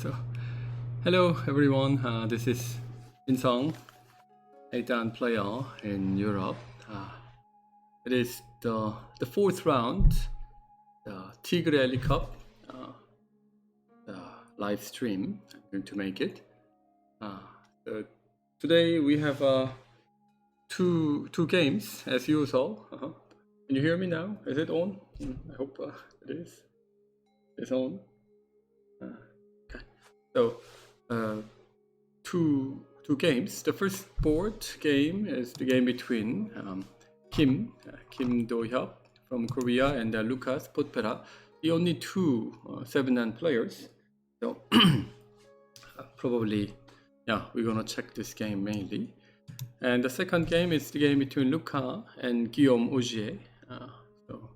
So, hello everyone. This is Inseong, a Dan player in Europe. It is the fourth round, the TIGGRE Ellie Cup, the live stream. I'm going to make it. So today we have two games as usual. Can you hear me now? Is it on? I hope it is. It's on. Okay. So two games. The first board game is the game between Kim Do-hyuk from Korea and Lucas Potpera. The only two 7-9 players. So probably, yeah, we're gonna check this game mainly. And the second game is the game between Luca and Guillaume Augier. So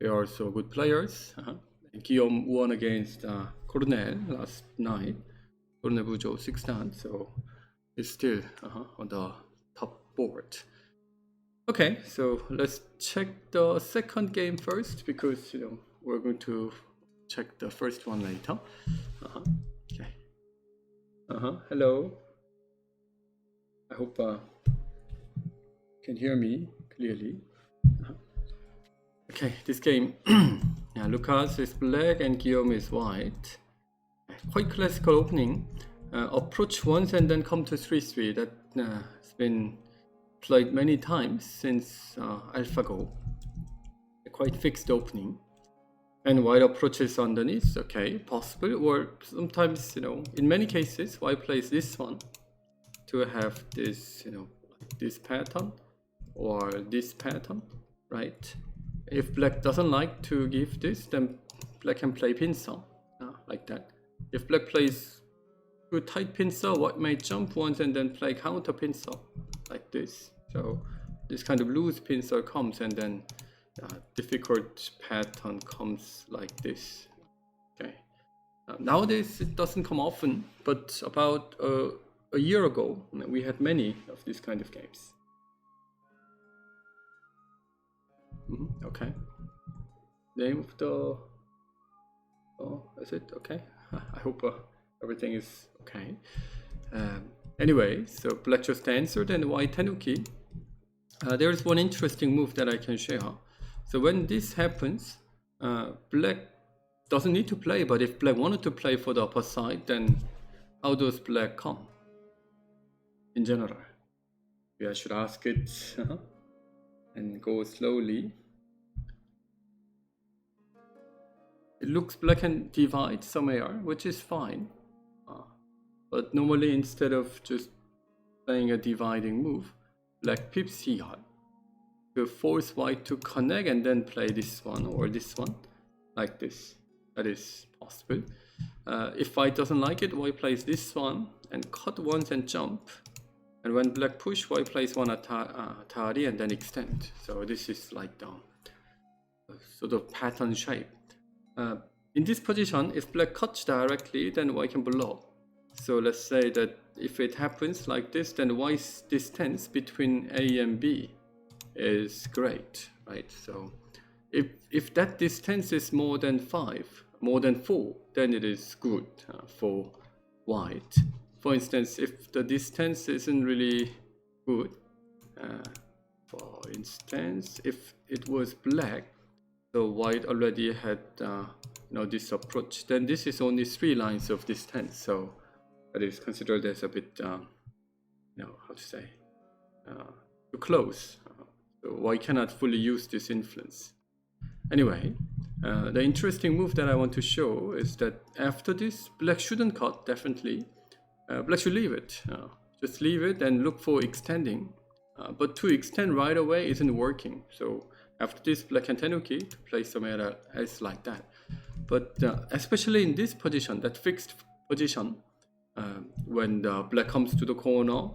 they are also good players. Guillaume won against Cornell last night. Cornell Bujo 6-9, so it's still on the top board. Okay, so let's check the second game first because we're going to check the first one later. Okay. Hello. I hope you can hear me clearly. Okay, this game, yeah, Lucas is black and Guillaume is white. Quite classical opening. Approach once and then come to 3-3. That's been played many times since AlphaGo. Quite fixed opening. And white approaches underneath, okay, possible. Or sometimes, in many cases, white plays this one to have this, this pattern or this pattern, right? If black doesn't like to give this, then black can play pincer, like that. If black plays too tight pincer, white may jump once and then play counter pincer, like this. So this kind of loose pincer comes and then difficult pattern comes like this. Okay. Nowadays it doesn't come often, but about a year ago we had many of these kind of games. Okay. Name of the... Oh, is it? Okay. I hope everything is okay. Anyway, so black just answered and white tenuki. There's one interesting move that I can share. So when this happens, black doesn't need to play, but if black wanted to play for the upper side, then how does black come? In general. Yeah, I should ask it and go slowly. It looks black can divide somewhere, which is fine. But normally instead of just playing a dividing move, black pips here to force white to connect and then play this one or this one, like this. That is possible. If white doesn't like it, white plays this one and cut once and jump. And when black push, white plays one atari and then extend. So this is like the sort of pattern shape. In this position, if black cuts directly, then white can block. So let's say that if it happens like this, then white's distance between A and B is great, right? So if that distance is more than 5, more than 4, then it is good for white. For instance, if the distance isn't really good, for instance, if it was black, so white already had this approach, then this is only 3 lines of distance, so that is considered as a bit how to say, too close. So white cannot fully use this influence. Anyway, the interesting move that I want to show is that after this, black shouldn't cut, definitely. Black should leave it. Just leave it and look for extending. But to extend right away isn't working. So after this, black can tenuki to play somewhere else like that. But especially in this position, that fixed position, when the black comes to the corner,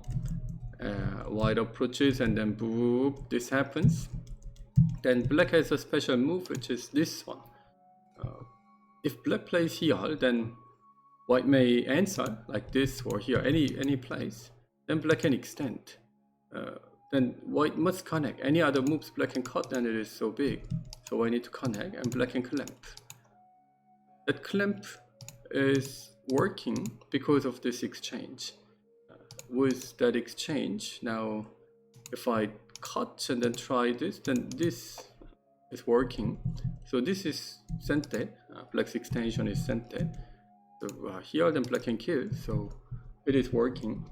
white approaches and then boop, this happens. Then black has a special move, which is this one. If black plays here, then white may answer like this or here, any place. Then black can extend. Then white must connect. Any other moves black can cut, and it is so big. So I need to connect, and black can clamp. That clamp is working because of this exchange. With that exchange, now if I cut and then try this, then this is working. So this is sente, black's extension is sente. So here then black can kill, so it is working.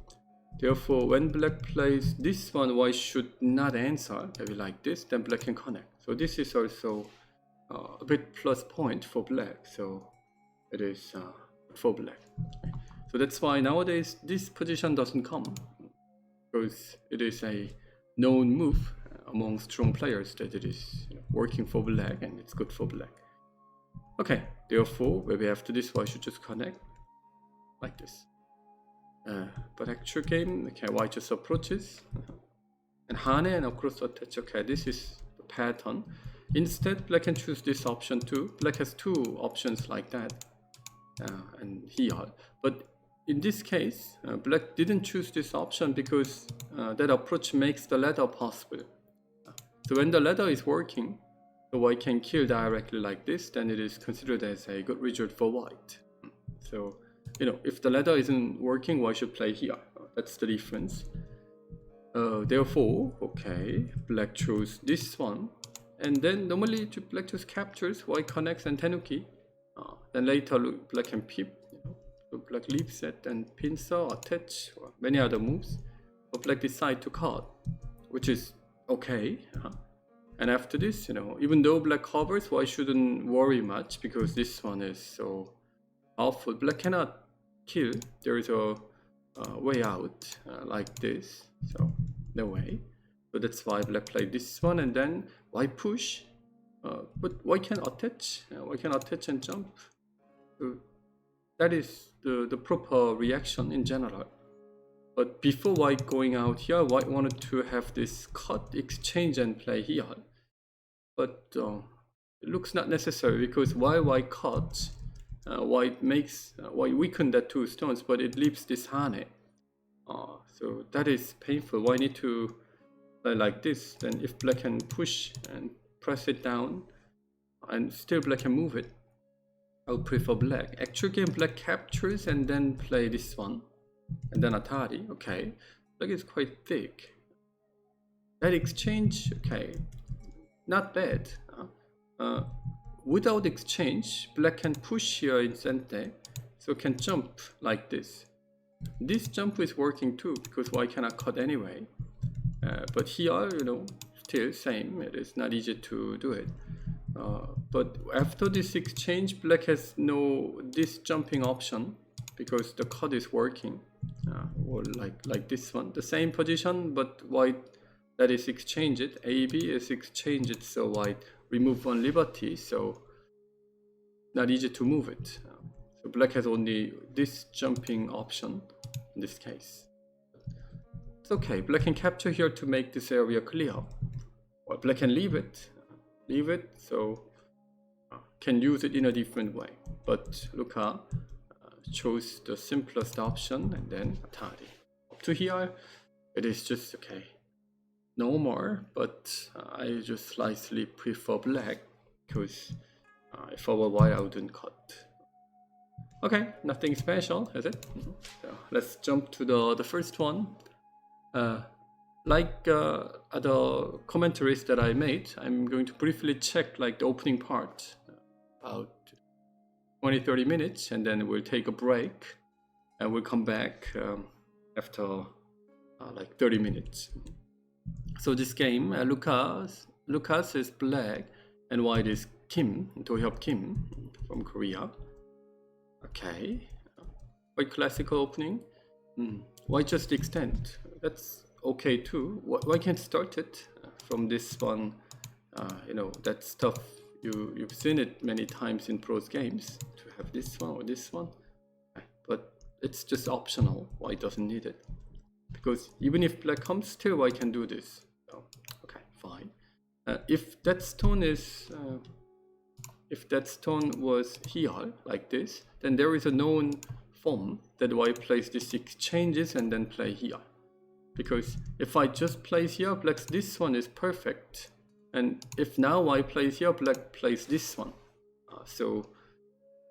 Therefore, when black plays this one, white should not answer, maybe like this, then black can connect. So this is also a bit plus point for black, so it is for black. Okay. So that's why nowadays this position doesn't come, because it is a known move among strong players that it is working for black and it's good for black. Okay, therefore, maybe after this, white should just connect like this. But actual game, okay, white just approaches and hane and across attach. Okay, this is the pattern. Instead, black can choose this option too. Black has two options like that, and here. But in this case, black didn't choose this option because that approach makes the ladder possible. So when the ladder is working, so white can kill directly like this, then it is considered as a good result for white. So, if the ladder isn't working, white should play here. That's the difference. Therefore, okay, black chose this one. And then normally black just captures, white connects and tenuki. Then later black can pip. So black leaves it and pincer, attach, or many other moves. But black decide to cut, which is okay. And after this, even though black covers, white shouldn't worry much because this one is so powerful. Black cannot kill. There is a way out like this. So no way. So that's why black played this one, and then white push. But white can attach. White can attach and jump. So that is the proper reaction in general. But before white going out here, white wanted to have this cut, exchange, and play here. But it looks not necessary because while white cuts, white weaken that two stones, but it leaves this hane. So that is painful. White need to play like this. Then if black can push and press it down, and still black can move it, I would prefer black. Actual game, black captures and then play this one, and then Atari. Okay, black is quite thick. That exchange, okay, not bad. Without exchange, black can push here in center, so can jump like this. This jump is working too because white cannot cut anyway. But here, still same. It is not easy to do it. But after this exchange, black has this jumping option because the cut is working, or like this one, the same position, but white that is exchanged. AB is exchanged, so white remove one liberty, so not easy to move it. So black has only this jumping option in this case. It's okay. Black can capture here to make this area clear. Or black can leave it, so can use it in a different way. But Luca chose the simplest option and then Atari. Up to here, it is just okay. No more, but I just slightly prefer black because if I were white, I wouldn't cut. Okay, nothing special, is it? So let's jump to the first one. Like other commentaries that I made, I'm going to briefly check the opening part, about 20-30 minutes, and then we'll take a break, and we'll come back after 30 minutes. So this game, Lucas is black, and white is Kim, Do-hyuk Kim from Korea. Okay, quite classical opening. White just extend. That's okay too. Why can't start it from this one? That stuff you've seen it many times in pros games to have this one or this one, but it's just optional. White doesn't need it because even if black comes, still white can do this. So, okay, fine. If that stone was here like this, then there is a known form that white plays this exchanges and then play here. Because if I just place here, black's this one is perfect. And if now white plays here, black plays this one. So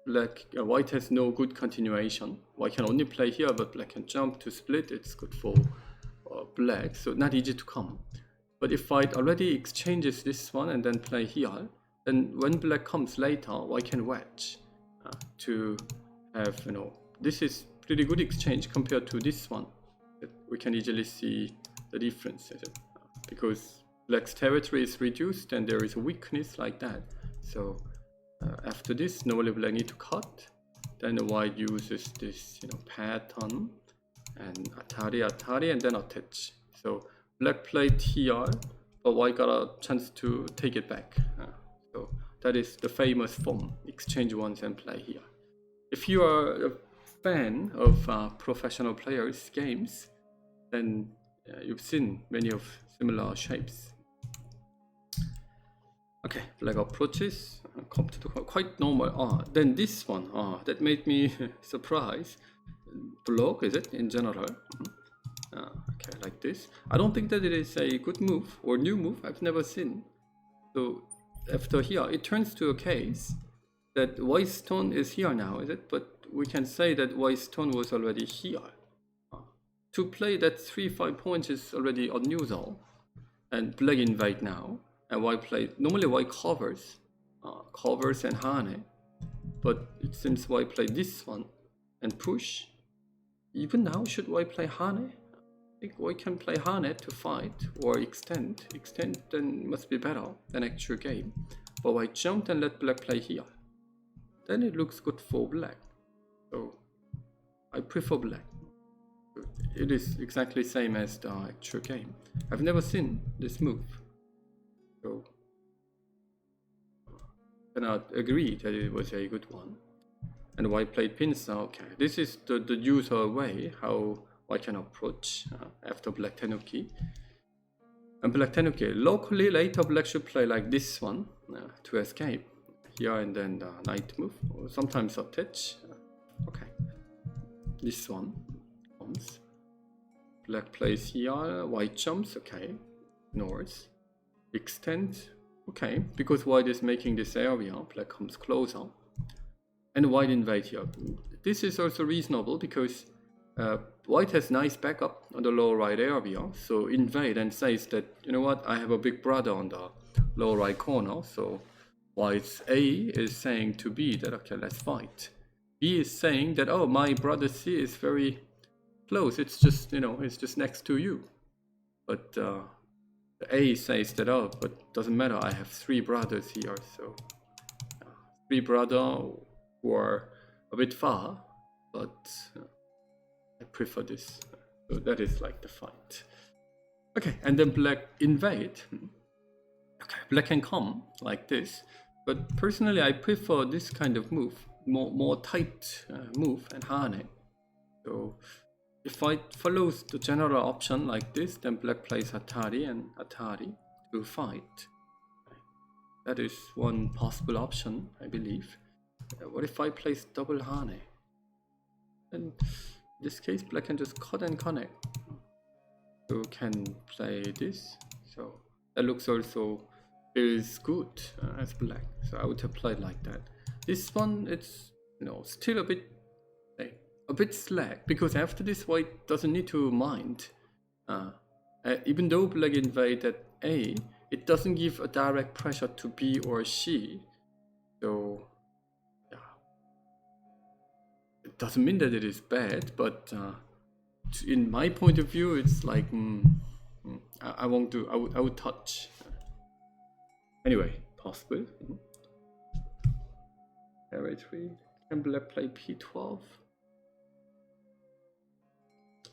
white has no good continuation. White can only play here, but black can jump to split. It's good for black, so not easy to come. But if white already exchanges this one and then play here, then when black comes later, white can wedge to have, this is pretty good exchange compared to this one. We can easily see the difference, because black's territory is reduced and there is a weakness like that. So after this, normally black need to cut. Then white uses this, pattern and Atari, and then attach. So black played here, but white got a chance to take it back. So that is the famous form: exchange once and play here. If you are a fan of professional players' games, then you've seen many of similar shapes. Okay, black approaches, come to the quite normal. Then this one, that made me surprised. Block, is it, in general? Okay, like this. I don't think that it is a good move or new move. I've never seen. So after here, it turns to a case that white stone is here now, is it? But we can say that white stone was already here. To play that 3-5 points is already unusual, and black invade now, and white play. Normally white covers and hane, but it seems white play this one and push. Even now, should white play hane? I think white can play hane to fight or extend. Extend then must be better than actual game. But white jumped and let black play here. Then it looks good for black. So I prefer black. It is exactly same as the actual game. I've never seen this move, so I cannot agree that it was a good one. And white played pincer. Okay, this is the usual way how white can approach after black tenuki. And black tenuki, locally later black should play like this one to escape here, and then the knight move, or sometimes attach. Okay, this one comes. Black plays here, white jumps, okay, north, extend, okay, because white is making this area, black comes closer, and white invade here. This is also reasonable because white has nice backup on the lower right area, so invade and says that, you know what, I have a big brother on the lower right corner, so white's A is saying to B that, okay, let's fight. B is saying that, oh, my brother C is very close, it's just, it's just next to you. But the A says that, oh, but doesn't matter, I have 3 brothers here, so 3 brothers who are a bit far, but I prefer this. So that is like the fight. Okay, and then black invade. Okay, black can come like this, but personally I prefer this kind of move, more tight move and hane. So if white follows the general option like this, then black plays Atari and Atari to fight. That is one possible option, I believe. What if white plays double hane? In this case, black can just cut and connect. So can play this. So that looks also feels good as black. So I would have played like that. This one, it's still a bit slack, because after this white doesn't need to mind. Even though black invaded A, it doesn't give a direct pressure to B or C. So yeah, it doesn't mean that it is bad, but in my point of view, it's like I won't do. I would touch. Anyway, possible. Territory. Can black play P12?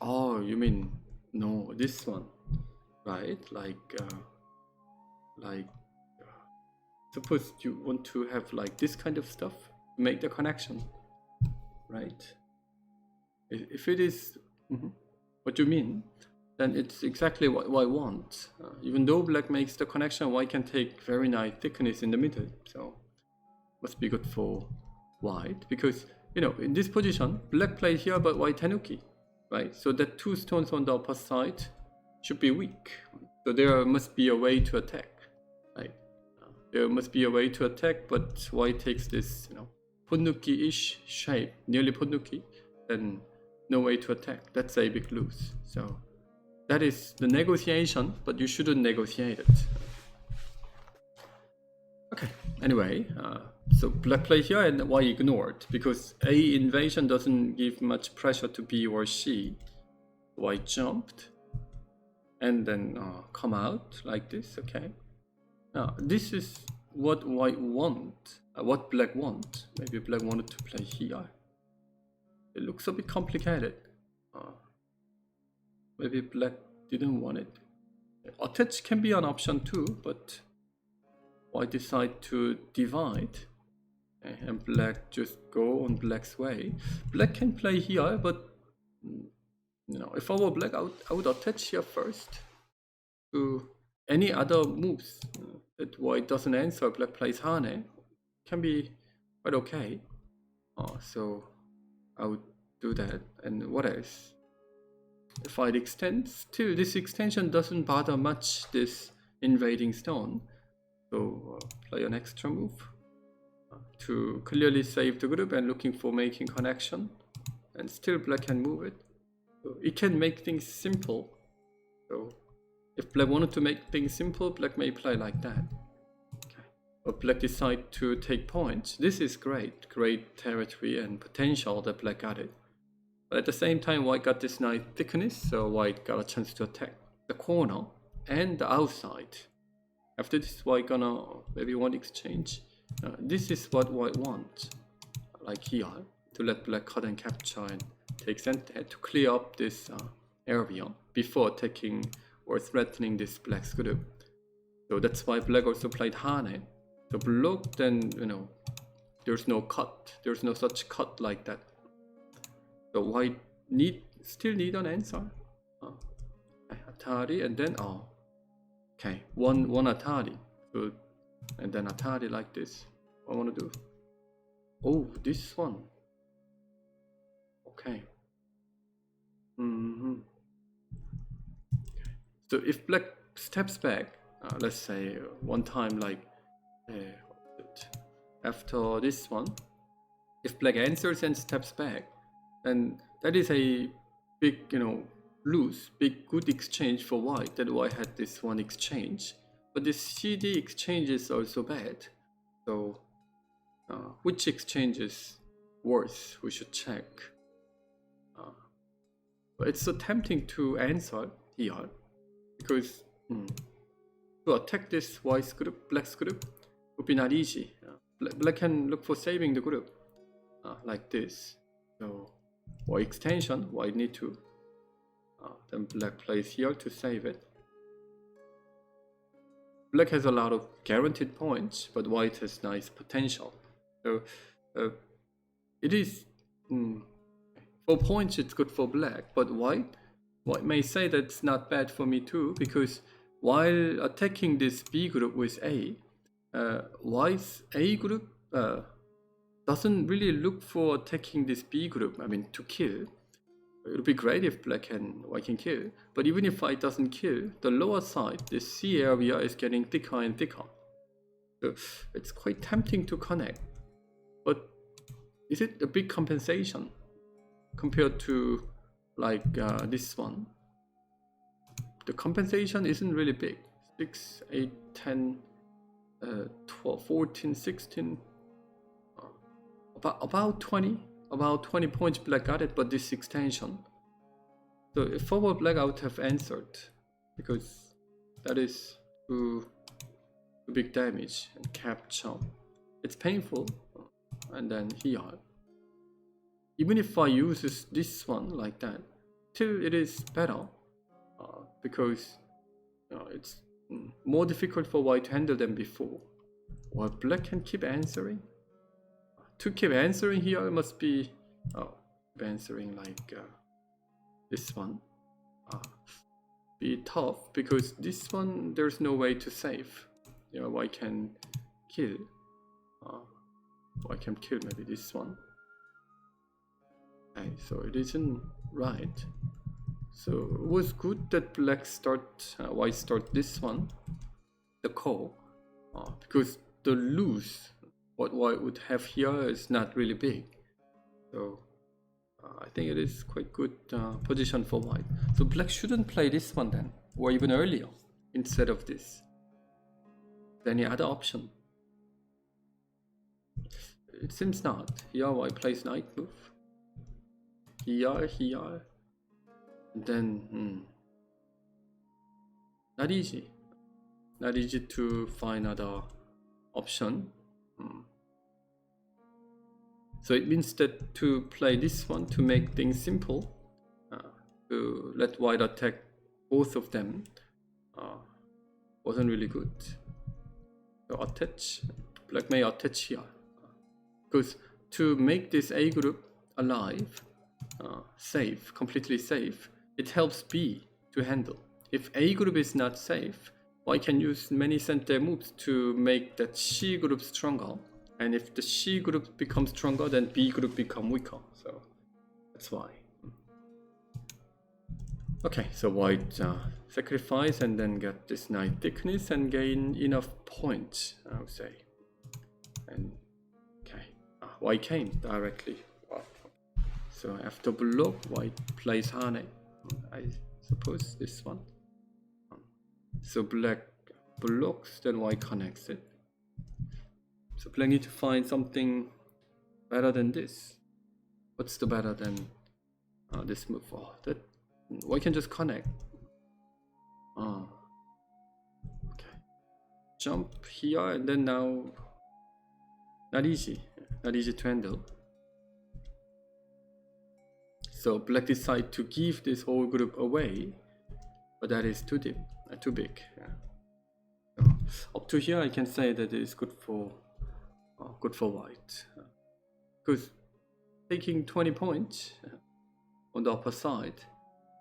Oh, you mean no, this one, right? Like suppose you want to have like this kind of stuff, make the connection, right? If it is what you mean, then it's exactly what I want. Even though black makes the connection, white can take very nice thickness in the middle, so must be good for white, because in this position, black played here, but white tenuki. Right, so that 2 stones on the upper side should be weak. So there must be a way to attack. Right, there must be a way to attack, but white takes this, Ponnuki-ish shape, nearly Ponnuki, then no way to attack. That's a big lose. So that is the negotiation, but you shouldn't negotiate it. Okay, anyway, so black play here and white ignored because A invasion doesn't give much pressure to B or C. White jumped and then come out like this. Okay, now this is what white want, what black want. Maybe black wanted to play here. It looks a bit complicated. Maybe black didn't want it. Attach can be an option too, but white decide to divide and black just go on black's way. Black can play here, but if I were black, I would attach here first to any other moves that white doesn't answer. Black plays Hane, can be quite okay. So I would do that. And what else? If I extend, still this extension doesn't bother much this invading stone. So play an extra move to clearly save the group and looking for making connection. And still black can move it. So it can make things simple. So if black wanted to make things simple, black may play like that. Okay. But black decide to take points. This is great territory and potential that black got it. But at the same time, white got this nice thickness, so white got a chance to attack the corner and the outside. After this, white gonna maybe one exchange. This is what white wants, like here, to let black cut and capture and take center to clear up this area before attacking or threatening this black's group. So that's why black also played Hane. So block, then there's no cut. There's no such cut like that. So white still need an answer. Atari and then okay, one Atari. So and then Atari like this. What I want to do? Oh, this one. Okay. So if black steps back, let's say one time like after this one, if black answers and steps back, then that is a big, big good exchange for white. That white had this one exchange, but this CD exchange is also bad. So which exchange is worse? We should check. But it's so tempting to answer here because to attack this white's group, black's group would be not easy. Black can look for saving the group like this. So for extension, white need to. Then black plays here to save it. Black has a lot of guaranteed points, but white has nice potential. So it is 4 points. It's good for black, but white may say that's not bad for me too, because while attacking this B group with A, white's A group doesn't really look for attacking this B group. I mean, to kill. It would be great if white can kill, but even if white doesn't kill, the lower side, this C area is getting thicker and thicker. So it's quite tempting to connect, but is it a big compensation compared to like this one? The compensation isn't really big. 6, 8, 10, 12, 14, 16, about 20 points black got it, but this extension. So if forward black, I would have answered, because that is too big damage and capture. It's painful. And then here, even if I use this one like that, still it is better, because it's more difficult for white to handle than before. While black can keep answering. To keep answering here, it must be answering like this one. Be tough, because this one there's no way to save. White can kill. White can kill maybe this one. Okay, so it isn't right. So it was good that white start this one, the call, because the lose what white would have here is not really big. So I think it is quite good position for white. So black shouldn't play this one then, or even earlier instead of this. Any other option? It seems not. Here white plays knight move. Here. And then not easy. Not easy to find other option. So it means that to play this one to make things simple, to let white attack both of them, wasn't really good. So attach, black may attach here, because to make this A group alive, safe, completely safe, it helps B to handle. If A group is not safe, white can use many center moves to make that C group stronger. And if the C group becomes stronger, then B group become weaker. So that's why. Okay, so white sacrifice and then get this knight thickness and gain enough points, I would say. And okay, white came directly. Wow. So after block, white plays Hane. I suppose this one. So black blocks, then white connects it. So black need to find something better than this. What's the better than this move? Oh, that white can just connect. Okay. Jump here and then now not easy to handle. So black decide to give this whole group away, but that is too deep, too big. Yeah. So up to here, I can say that it is good for white, because taking 20 points on the upper side,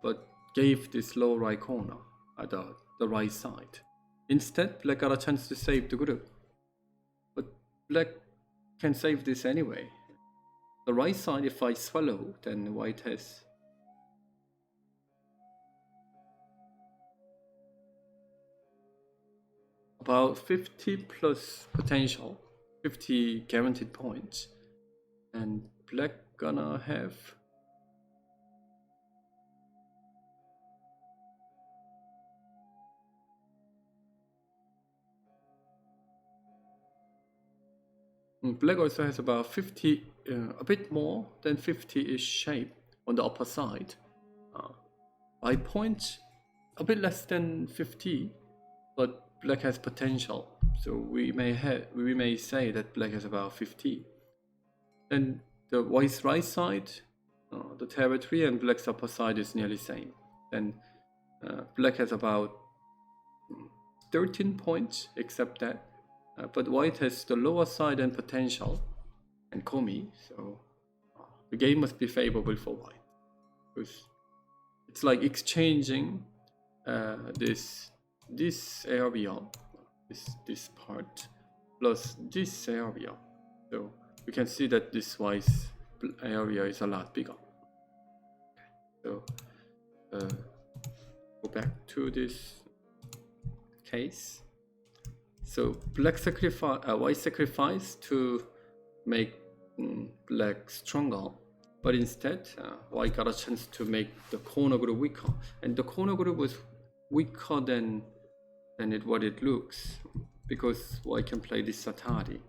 but gave this low right corner at the right side. Instead, black got a chance to save the group, but black can save this anyway. The right side, if I swallow, then white has about 50 plus potential, 50 guaranteed points, and black gonna have black also has about 50, a bit more than 50-ish shape on the upper side. By points, a bit less than 50, but black has potential. So we may say that black has about 50. Then the white's right side, the territory, and black's upper side is nearly same. Then black has about 13 points, except that. But white has the lower side and potential and komi, so the game must be favorable for white, because it's like exchanging this area, this part, plus this area. So you can see that this white's area is a lot bigger. So go back to this case. So black sacrifice, white sacrifice to make black stronger, but instead white got a chance to make the corner group weaker, and the corner group was weaker than what it looks, because white can play this Satari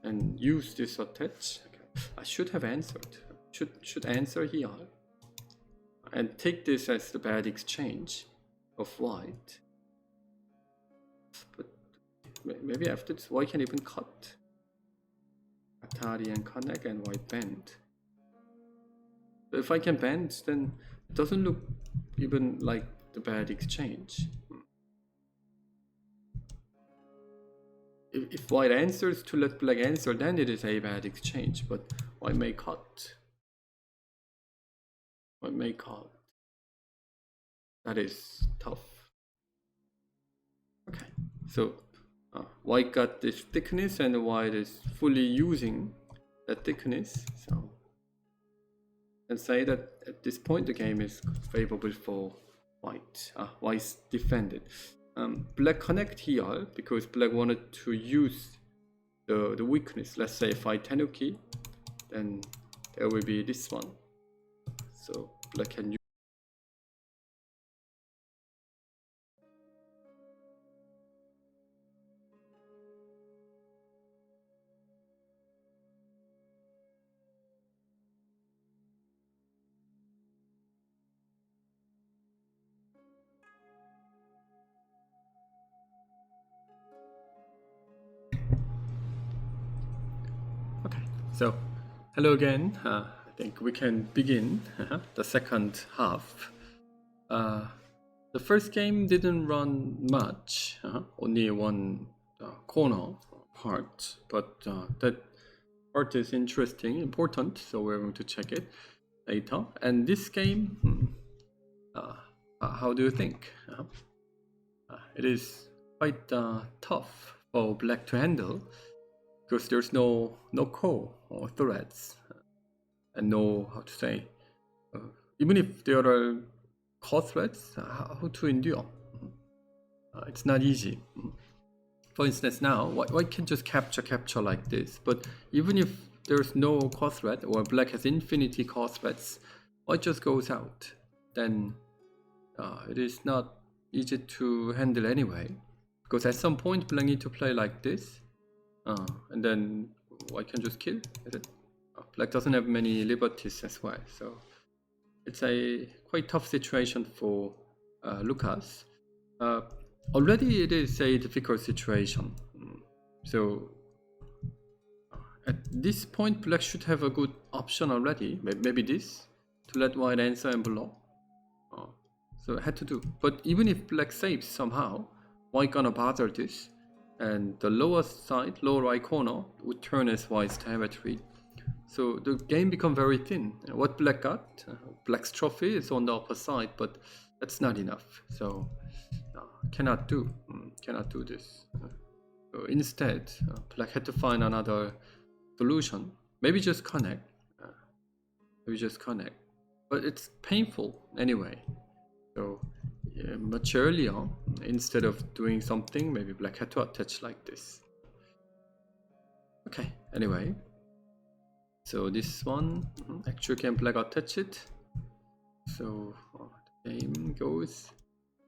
and use this attach. Okay. I should have answered. Should answer here and take this as the bad exchange of white, but maybe after this, white can even cut Atari and connect and white bend. But if I can bend, then it doesn't look even like the bad exchange. If white answers to let black answer, then it is a bad exchange. But white may cut. White may cut. That is tough. Okay, so white got this thickness and white is fully using that thickness, so I can say that at this point the game is favorable for white. White's defended. Black connect here because black wanted to use the weakness. Let's say if I tenuki, then there will be this one. So black can use. Okay, so hello again. I think we can begin the second half. The first game didn't run much, only one corner part, but that part is interesting, important, so we're going to check it later. And this game, how do you think? It is quite tough for black to handle because there's no core or threads and no, how to say, even if there are core threads, how to endure. It's not easy. For instance, now white can just capture like this, but even if there's no core thread or black has infinity core threads, white just goes out. Then it is not easy to handle anyway, because at some point black need to play like this, and then white can just kill. Black doesn't have many liberties as well, so it's a quite tough situation for Lucas. Already it is a difficult situation. So at this point, black should have a good option already. Maybe this, to let white answer and block. So it had to do. But even if black saves somehow, white gonna bother this. And the lower side, lower right corner, would turn as white's territory. So the game become very thin. What black got, black's trophy is on the upper side, but that's not enough. So cannot do this. So instead, black had to find another solution. Maybe just connect. But it's painful anyway. So much earlier, instead of doing something, maybe black had to attach like this. Okay. Anyway. So this one, actually can black attach it. So the game goes.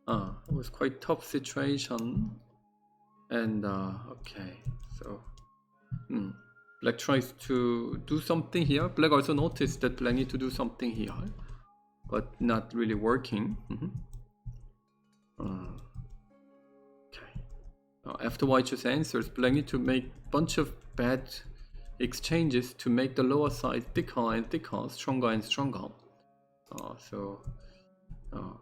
It was quite tough situation. And okay, so black tries to do something here. Black also noticed that black need to do something here, but not really working. Okay. After white just answers, black need to make bunch of bad exchanges to make the lower side thicker and thicker, stronger and stronger.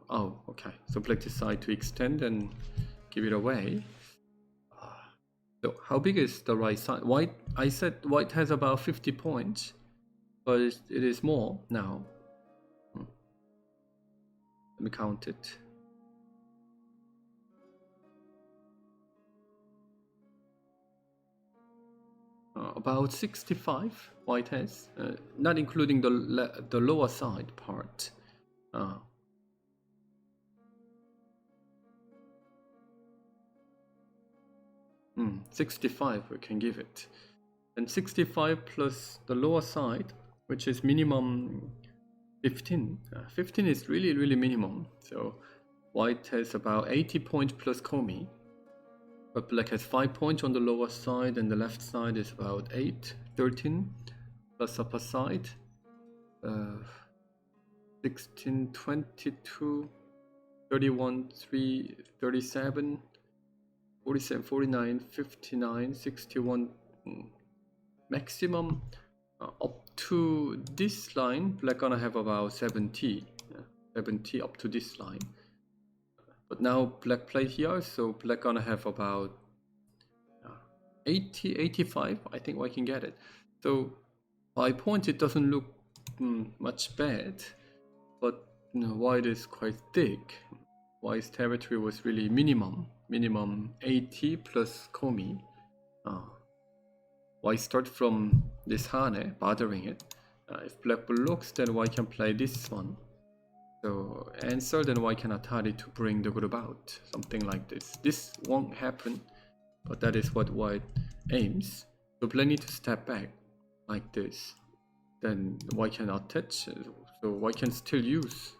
Oh, okay. So black decide to extend and give it away. So how big is the right side? White, I said white has about 50 points, but it is more now. Let me count it. About 65 white has, not including the lower side part. 65 we can give it. And 65 plus the lower side, which is minimum 15. 15 is really minimum. So white has about 80 points plus Komi. But black has 5 points on the lower side, and the left side is about 8, 13 plus upper side. 16, 22, 31, 3, 37, 47, 49, 59, 61, maximum up to this line, black gonna have about 70 up to this line. But now black play here, so black gonna have about 80, 85, I think I can get it. So 5 points, it doesn't look much bad, but white is quite thick. White's territory was really minimum 80 plus Komi. White start from this Hane, bothering it. If black blocks, then white can play this one. So answer, then white can Atari to bring the group out. Something like this. This won't happen, but that is what white aims. So black need to step back like this. Then white can attach, so white can still use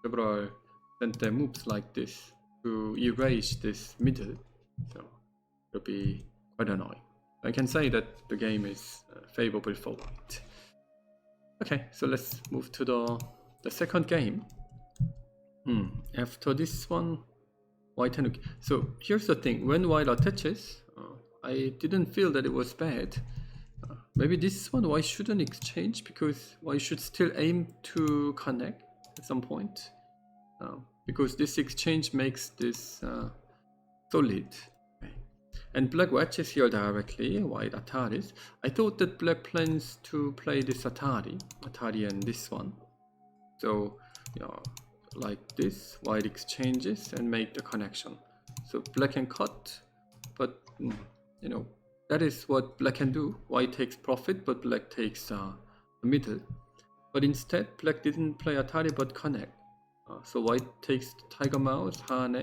several center moves like this to erase this middle. So it'll be quite annoying. I can say that the game is favorable for white. Okay, so let's move to the second game. After this one, white and so here's the thing: when white attaches, I didn't feel that it was bad. Maybe this one white shouldn't exchange because white should still aim to connect at some point, because this exchange makes this solid. And black watches here directly, white Ataris. I thought that black plans to play this Atari and this one. So, like this, white exchanges and make the connection. So black can cut, but that is what black can do. White takes profit, but black takes the middle. But instead, black didn't play Atari but connect. So white takes Tiger Mouse, Hane,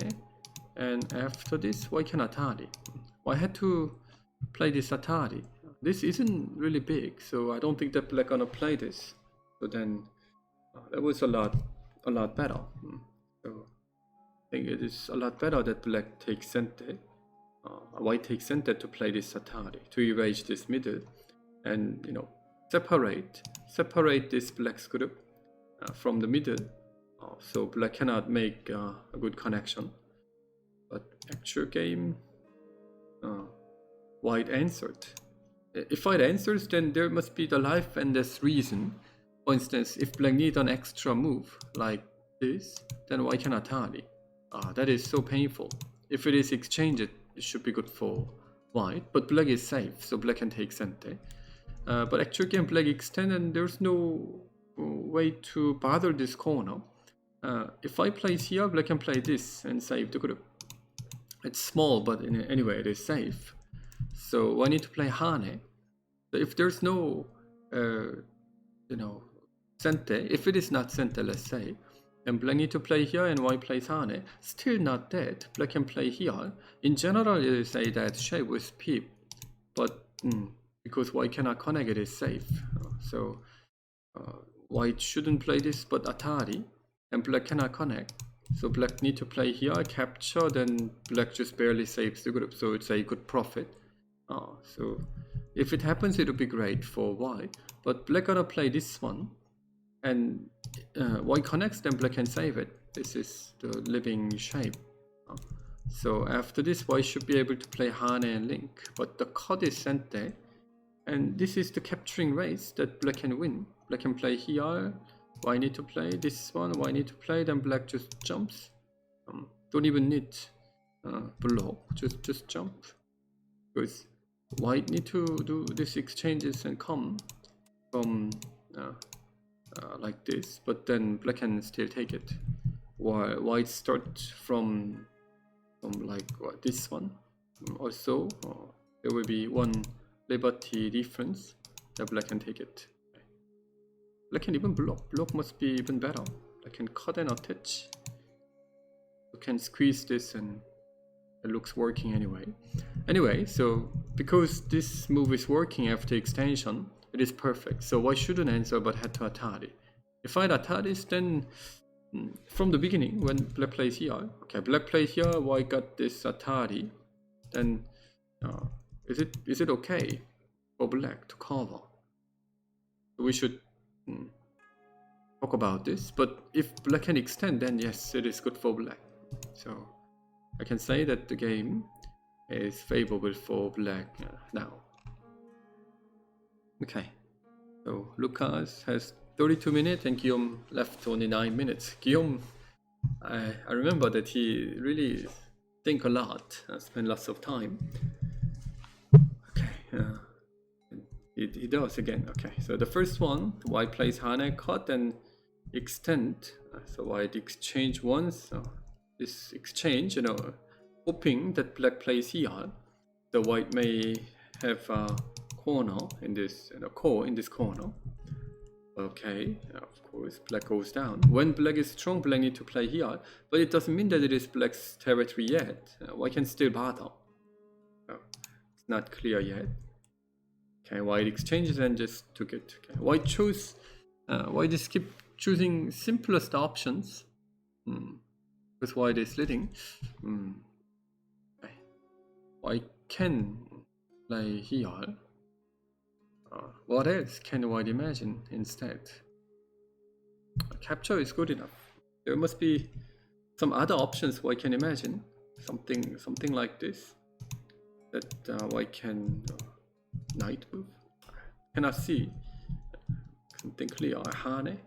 and after this, white can Atari. I had to play this Atari. This isn't really big, so I don't think that black gonna play this. So then that was a lot better. So I think it is a lot better that black takes center, white takes center to play this Atari to erase this middle, and separate this black's group from the middle, so black cannot make a good connection. But actual game. White answered. If white answers, then there must be the life and this reason. For instance, if black needs an extra move like this, then white can Atari. That is so painful. If it is exchanged, it should be good for white, but black is safe, so black can take center. But actual game, black extend and there's no way to bother this corner. If I place here, black can play this and save the group. It's small, but anyway, it is safe. So I need to play Hane. So if there's no, center, if it is not center, let's say, then black need to play here and white plays Hane. Still not dead. Black can play here. In general, it is a dead shape with peep, but because white cannot connect, it is safe. So white shouldn't play this, but Atari, and black cannot connect. So black need to play here, capture, then black just barely saves the group, so it's a good profit. So if it happens, it'll be great for white. But black gonna play this one, and white connects, then black can save it. This is the living shape. So after this, white should be able to play Hane and Link, but the cut is center, and this is the capturing race that black can win. Black can play here. White need to play this one, white need to play, then black just jumps. Don't even need block, just jump. Because white need to do these exchanges and come from like this, but then black can still take it. While white start from like this one. Also, there will be one liberty difference that black can take it. Black can even block. Block must be even better. I can cut and attach. You can squeeze this and it looks working anyway. Anyway, so because this move is working after extension, it is perfect. So white shouldn't answer but had to Atari. If I had Ataris, then from the beginning when black plays here, okay, black plays here, white got this Atari, then is it okay for black to cover? We should talk about this, but if black can extend, then yes, it is good for black. So I can say that the game is favorable for black now. Okay, so Lucas has 32 minutes and Guillaume left only 9 minutes. Guillaume, I remember that he really think a lot, spend lots of time. Okay, he does again. Okay, so the first one, white plays Hane, cut and extend. So white exchange once. This exchange, hoping that black plays here, the white may have a corner in this, core in this corner. Okay, of course, black goes down. When black is strong, black need to play here, but it doesn't mean that it is black's territory yet. White can still bother. It's not clear yet. Okay, white exchanges and just took it. Okay, white chose. White just keep choosing simplest options. Because white is leading. Okay. White can play here. What else can white imagine instead? Capture is good enough. There must be some other options white can imagine. Something like this. That white can knight move. Cannot see something clear. Hane.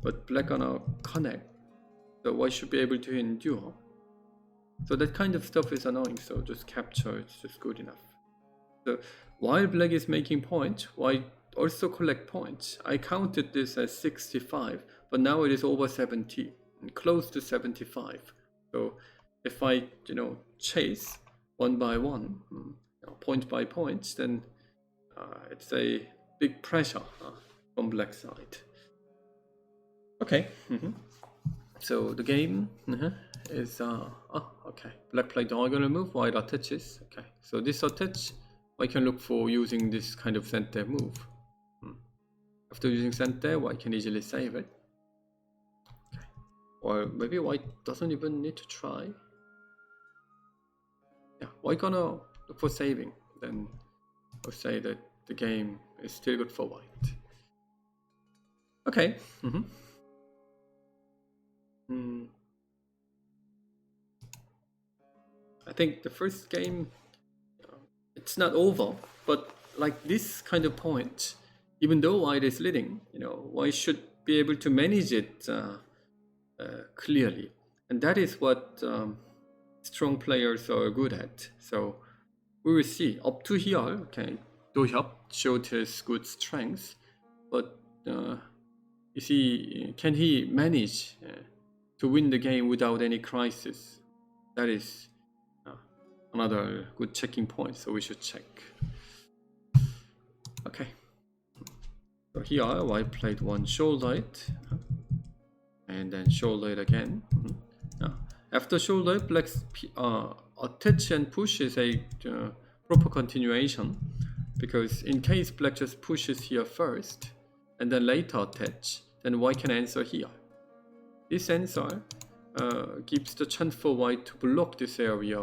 But black gonna connect. So white should be able to endure. So that kind of stuff is annoying. So just capture. It's just good enough. So while black is making points, white also collect points. I counted this as 65, but now it is over 70, and close to 75. So if I, chase one by one, point by point, then it's a big pressure from black side. Okay. So the game is okay. Black play diagonal move, white attaches. Okay. So this attach, I can look for using this kind of center move. After using center, white can easily save it. Okay. Or maybe white doesn't even need to try. Yeah, white gonna look for saving. Then I'll say that the game is still good for white. Okay. I think the first game, it's not over, but like this kind of point, even though white is leading, white should be able to manage it clearly, and that is what strong players are good at. So we will see. Up to here, okay, Do-hyuk showed his good strengths, but you see, can he manage to win the game without any crisis? That is another good checking point, so we should check. Okay, so here white played one shoulder it, and then shoulder it again. After shoulder, black's attach and push is a proper continuation, because in case black just pushes here first and then later attach, then white can answer here. This answer gives the chance for white to block this area,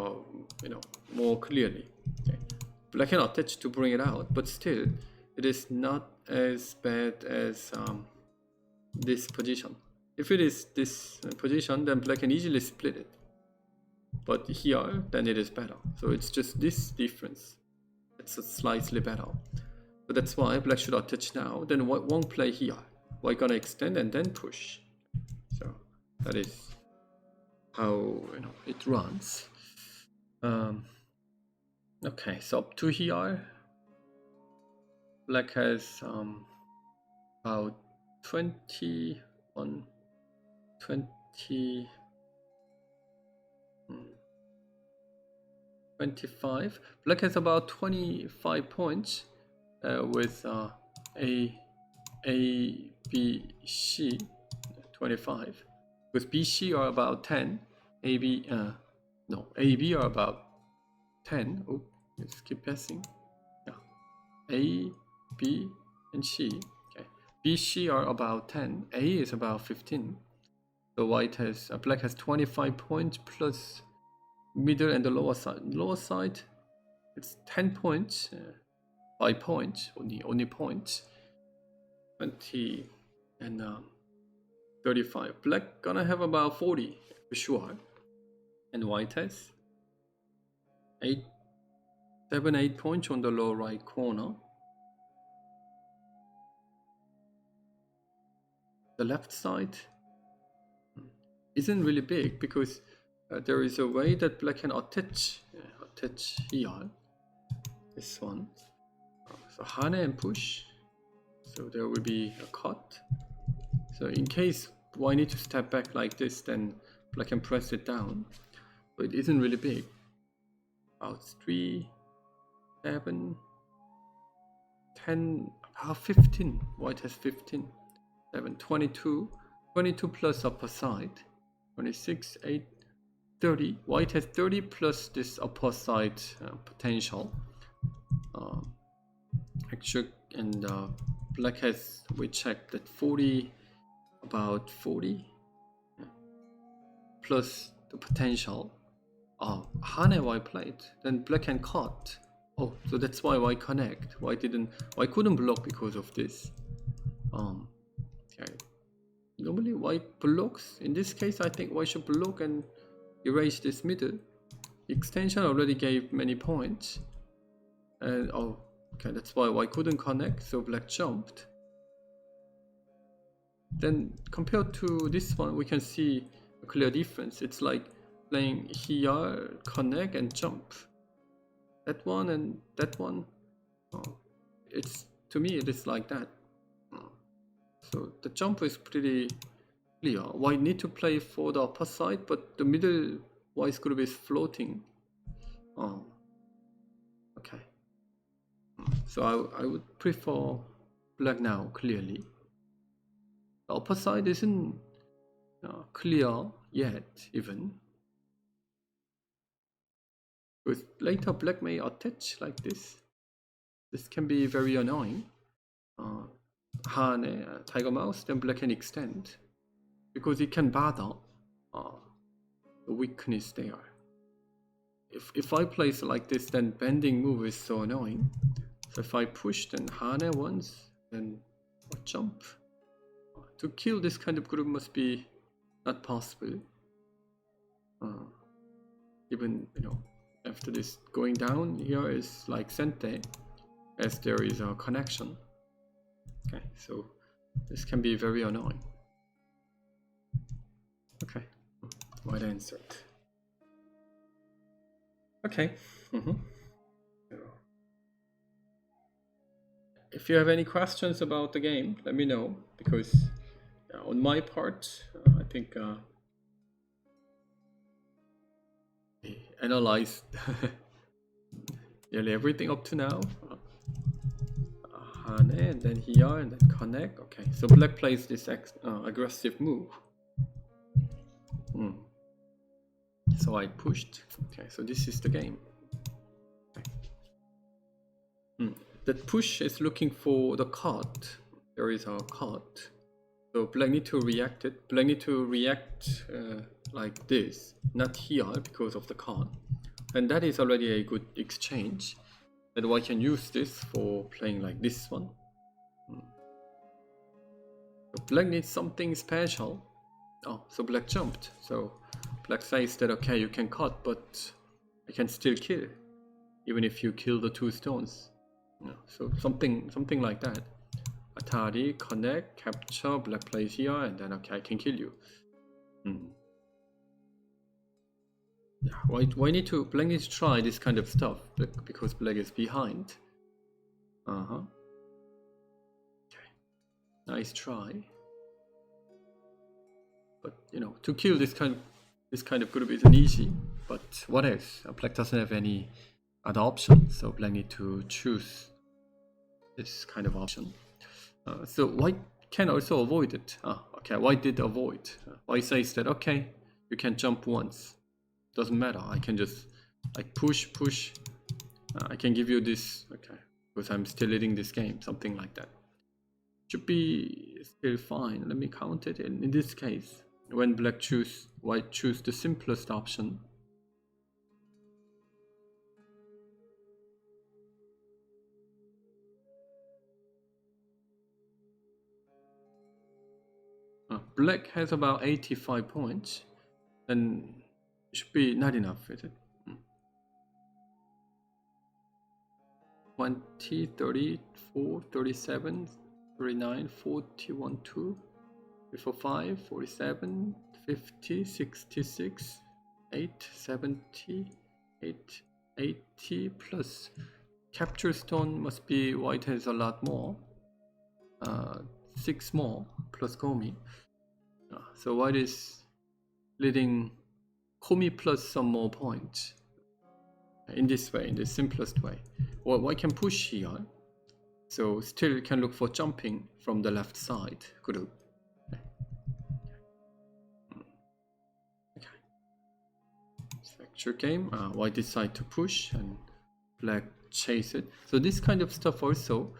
more clearly. Okay. Black can attach to bring it out, but still, it is not as bad as this position. If it is this position, then black can easily split it. But here, then it is better. So it's just this difference. It's slightly better. So that's why black should attach now. Then white won't play here. White gonna extend and then push. So that is how it runs. Okay, so up to here, black has about 21, 20, 25. Black has about 25 points with A, B, C, 25. With B, C are about 10. A, B, A, B are about 10. Oh, let's keep passing. Yeah. A, B, and C. Okay. B, C are about 10. A is about 15. So white has, black has 25 points plus middle and the lower side. Lower side, it's 10 points, 5 points, only points. 20 and 35. Black gonna have about 40 for sure. And white has 8 points on the lower right corner. The left side isn't really big because there is a way that black can attach here. This one. So Hane and push. So there will be a cut. So in case white need to step back like this, then black can press it down. But it isn't really big. About 3, 7, 10, about 15. White has 15. 7, 22. 22 plus upper side. 26, 8, 30. White has 30 plus this upper side potential. actually, and black has, we checked that 40, about 40 plus the potential. Oh, Hane white played, then black can cut. Oh, so that's why white connect. Why couldn't block because of this? Okay. Normally white blocks. In this case, I think white should block and erase this middle. Extension already gave many points. And oh, okay, that's why white couldn't connect, so black jumped. Then compared to this one, we can see a clear difference. It's like playing here, connect and jump. That one and that one. Oh, it's, to me it is like that. So the jump is pretty clear. White need to play for the upper side, but the middle white group is floating. Oh, okay. So I would prefer black now, clearly. The upper side isn't clear yet, even. Because later black may attach like this. This can be very annoying. Hane, tiger mouse, then black can extend. Because it can bother the weakness there. If I place like this, then bending move is so annoying. So if I push, then Hane once, then jump. To kill this kind of group must be not possible. Even, you know, after this going down, here is like Sente, as there is a connection. Okay, so this can be very annoying. Okay, white answered. Okay. If you have any questions about the game, let me know, because on my part, I think we analyzed nearly everything up to now. Hane, and then here, and then connect. Okay, so black plays this aggressive move. So I pushed. Okay, so this is the game. Okay. That push is looking for the cut. There is a cut. So black need to react it. Black need to react like this, not here because of the cut. And that is already a good exchange. That white can use this for playing like this one. So black needs something special. Oh, so black jumped. So black says that okay, you can cut, but I can still kill, even if you kill the two stones. So something like that. Atari, connect, capture, black plays here, and then okay, I can kill you. Yeah, why need to, black needs to try this kind of stuff, because black is behind. Okay, nice try. But you know, to kill this kind of group isn't easy. But what else? Black doesn't have any other option, so black need to choose this kind of option. So white can also avoid it. Okay, white did avoid. White says that okay, you can jump once. Doesn't matter. I can just like push. I can give you this. Okay, because I'm still leading this game. Something like that. Should be still fine. Let me count it. In this case, when black choose, white choose the simplest option. Black has about 85 points, then it should be not enough, is it? 20, 34, 37, 39, 41, 2, 345, 47, 50, 66, 8, 70, 8, 80 plus capture stone must be white has a lot more. 6 more plus Komi. So white is leading Komi plus some more points. In this way, in the simplest way. Or white can push here. So still can look for jumping from the left side group. Okay. It's actual game. White decide to push and black chase it. So this kind of stuff also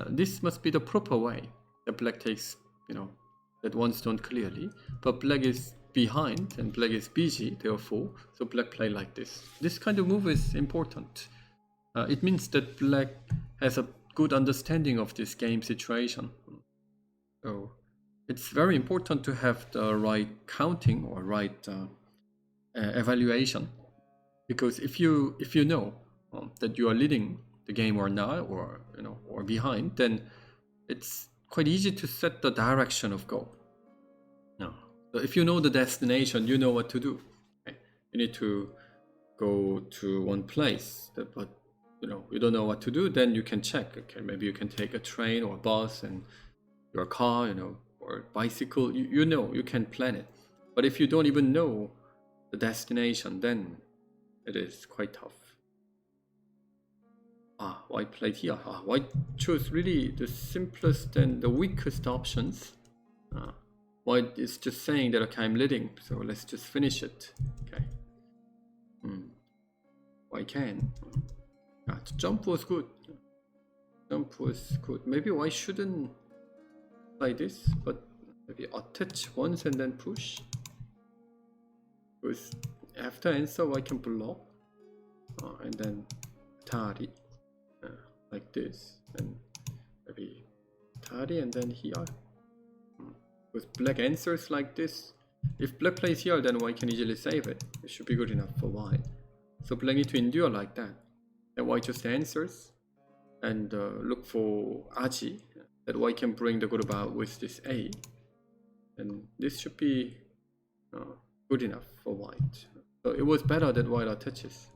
This must be the proper way. That black takes, that one stone clearly, but black is behind and black is busy, therefore, so black play like this. This kind of move is important. It means that black has a good understanding of this game situation. So it's very important to have the right counting or right evaluation, because if you know that you are leading the game or not, or or behind, then it's quite easy to set the direction of go. No. So if you know the destination, you know what to do. Okay? You need to go to one place, but you don't know what to do, then you can check. Okay, maybe you can take a train or a bus and your car, or bicycle. You can plan it. But if you don't even know the destination, then it is quite tough. White played here. White chose really the simplest and the weakest options. White is just saying that, okay, I'm leading, so let's just finish it. Okay. White can. The jump was good. Jump was good. Maybe White shouldn't play this, but maybe attach once and then push. Because after answer, White can block. And then Tari. Like this, and maybe Tari, and then here. With black answers like this, if black plays here, then White can easily save it. It should be good enough for White. So black need to endure like that. And White just answers and look for Aji, that White can bring the good about with this A. And this should be good enough for White. So it was better that White attaches.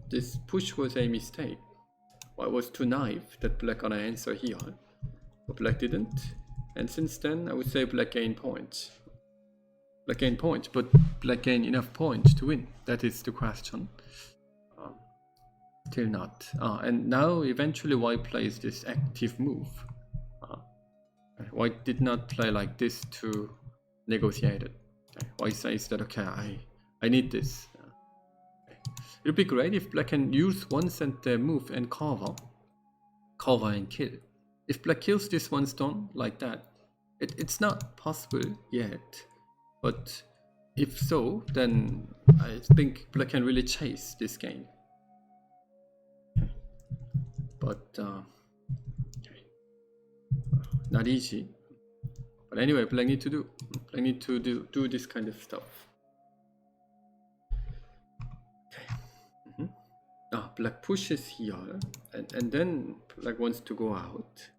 This push was a mistake. White was too naive that black gonna answer here, but black didn't. And since then, I would say black gained points. Black gained points, but black gained enough points to win. That is the question. Still not. And now eventually White plays this active move. White did not play like this to negotiate it. White says that, okay, I need this. It would be great if black can use one center move and cover and kill. If black kills this one stone like that, it's not possible yet. But if so, then I think black can really chase this game. But not easy. But anyway, black need to do this kind of stuff. Black pushes here, and then black wants to go out.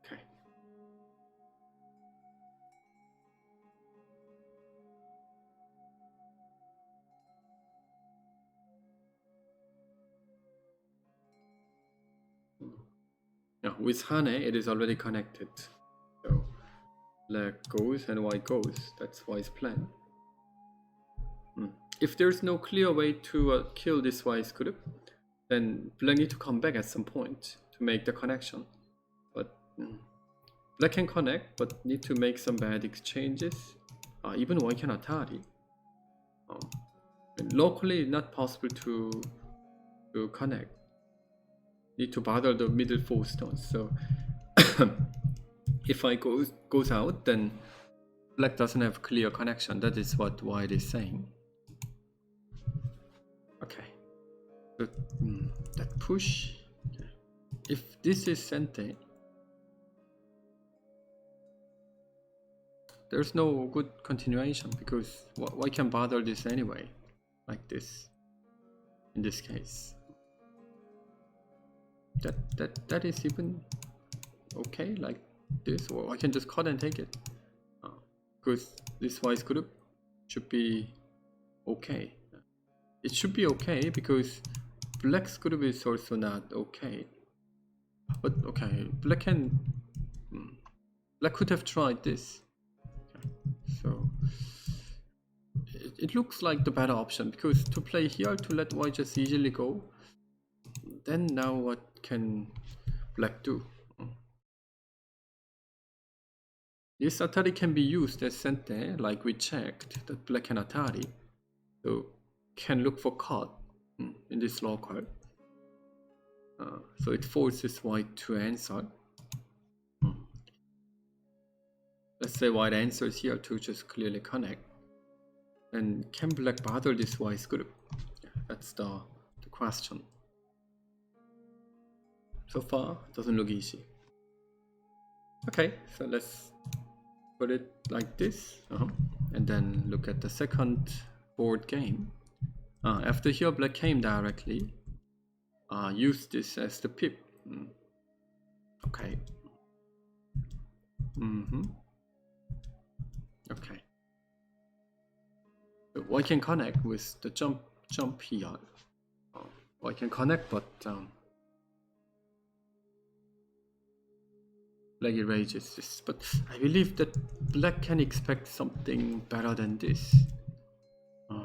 Okay. Now with Hane, it is already connected. So black goes and white goes. That's White's plan. If there's no clear way to kill this White's group, then black need to come back at some point to make the connection. But black can connect, but need to make some bad exchanges. Even White can Atari. Locally, not possible to connect. Need to bother the middle 4 stones. So if White goes out, then black doesn't have clear connection. That is what White is saying. Okay. So, that push. Okay. If this is Sente, there's no good continuation, because why can bother this anyway? Like this. In this case. That is even okay, like this, or I can just cut and take it, because this White's group should be okay. It should be okay because black's group is also not okay. But okay, black could have tried this. Okay. So it looks like the better option, because to play here to let White just easily go, then now what can black do? This Atari can be used as Sente, like we checked that black can Atari. So can look for cut in this local. So it forces white to answer. Let's say white answers here to just clearly connect. And can black bother this white group? That's the question. So far, it doesn't look easy. Okay, so let's put it like this. And then look at the second board game. After here, black came directly. Use this as the pip. Okay. Okay. So white can connect with the jump here. White can connect, but black erases this. But I believe that black can expect something better than this. I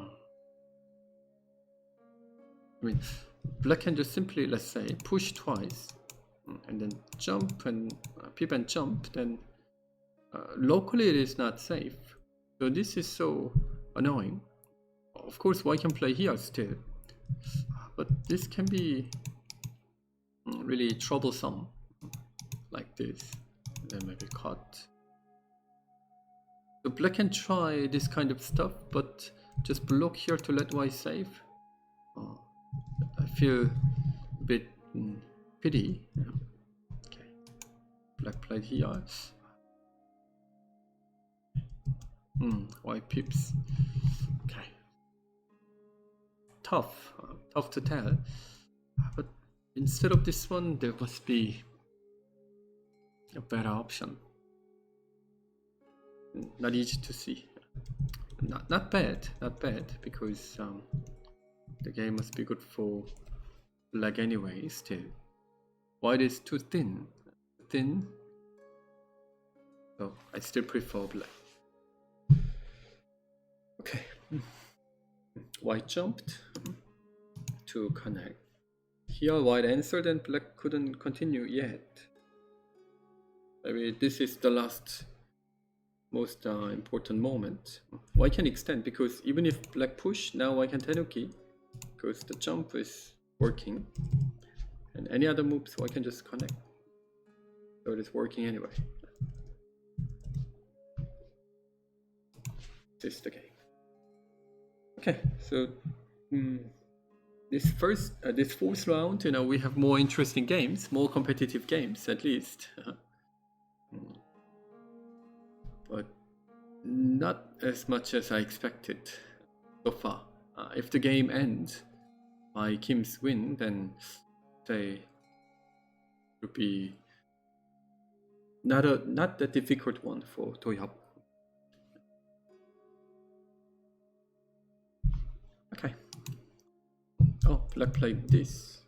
mean, black can just simply, let's say, push twice and then jump and pip and jump. Then locally it is not safe. So this is so annoying. Of course, white can play here still, but this can be really troublesome, like this. And then maybe cut. So black can try this kind of stuff, but just block here to let white save. I feel a bit pity. Okay, black played here. White pips. Okay, tough to tell. But instead of this one, there must be a better option. Not easy to see. Not bad, because the game must be good for black anyway. Still, white is too thin. So I still prefer black. Okay, white jumped to connect. Here white answered and black couldn't continue yet. Maybe this is the most important moment. White can extend, because even if black push, now white can tenuki, because the jump is working. And any other moves, white can just connect. So it is working anyway. This is the game. Okay, so this fourth round, we have more interesting games, more competitive games at least. But not as much as I expected so far. If the game ends by Kim's win, then it would be not the difficult one for Dohyuk. Okay. Oh, black played this.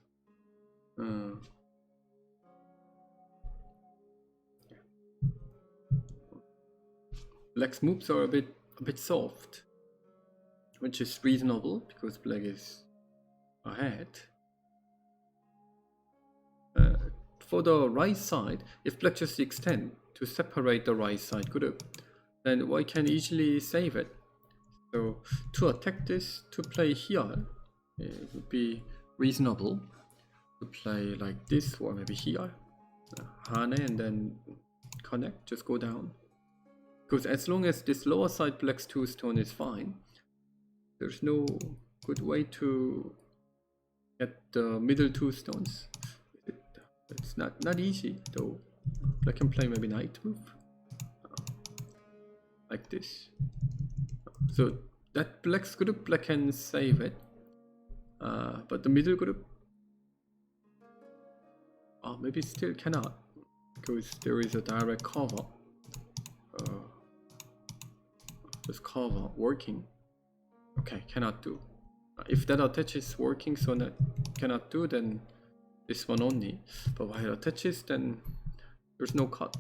Black's moves are a bit soft, which is reasonable because black is ahead. For the right side, if black just extend to separate the right side group, then white can easily save it. So to attack this, to play here, it would be reasonable to play like this, or maybe here, Hane, and then connect, just go down. Because as long as this lower side black's 2 stone is fine, there's no good way to get the middle 2 stones. It's not easy though. Black can play maybe knight move, like this. So that black's group, black can save it, but the middle group, maybe still cannot, because there is a direct cover. Just cover working. Okay, cannot do. If that attaches working, so that cannot do, then this one only. But while it attaches, then there's no cut.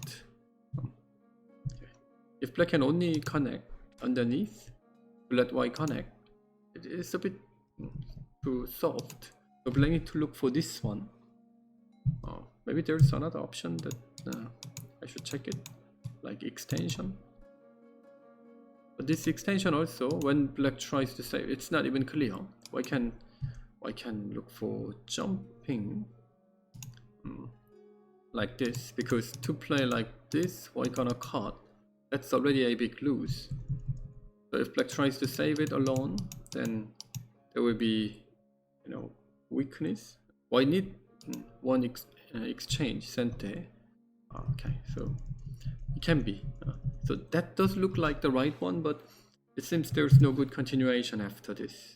Okay. If black can only connect underneath, let white connect, it is a bit too soft. So black need to look for this one. Maybe there's another option that I should check it, like extension. But this extension also, when black tries to save, it's not even clear. Why can look for jumping like this? Because to play like this, why gonna cut? That's already a big lose. So if black tries to save it alone, then there will be, you know, weakness. Why need one exchange sent there? Okay, so it can be. So that does look like the right one, but it seems there's no good continuation after this.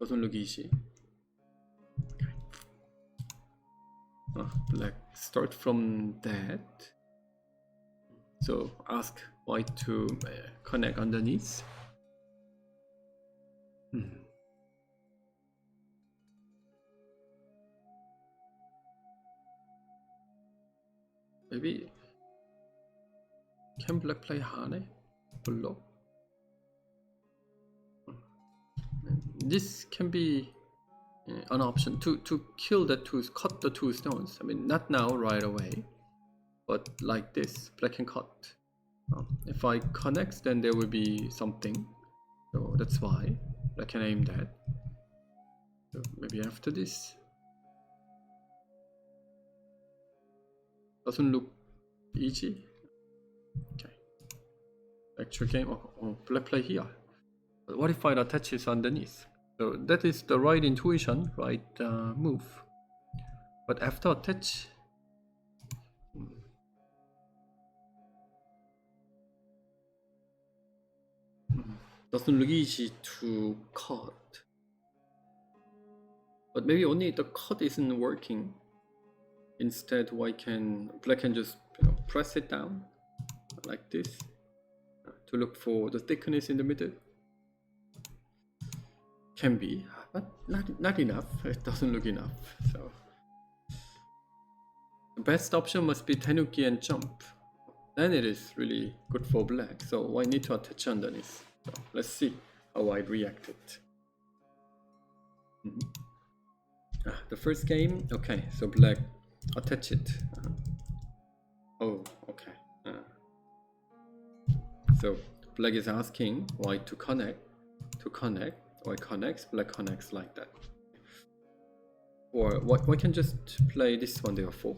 Doesn't look easy. Okay. Black start from that. So ask white to connect underneath. Maybe can black play Hane below? This can be an option to kill the two, cut the two stones. I mean, not now right away, but like this, black can cut. If I connect, then there will be something. So that's why black can aim that. So maybe after this. Doesn't look easy. Okay. Actual game. Oh, black play here. But what if I attach it underneath? So that is the right intuition, right move. But after attach, doesn't look easy to cut. But maybe only the cut isn't working. Instead, black can just press it down like this to look for the thickness in the middle. Can be, but not enough. It doesn't look enough. So the best option must be tenuki and jump. Then it is really good for black. So I need to attach underneath. So let's see how I reacted. The first game, okay. So black attach it. Oh, okay. So black is asking white to connect. White connects, black connects like that. Or white can just play this one therefore.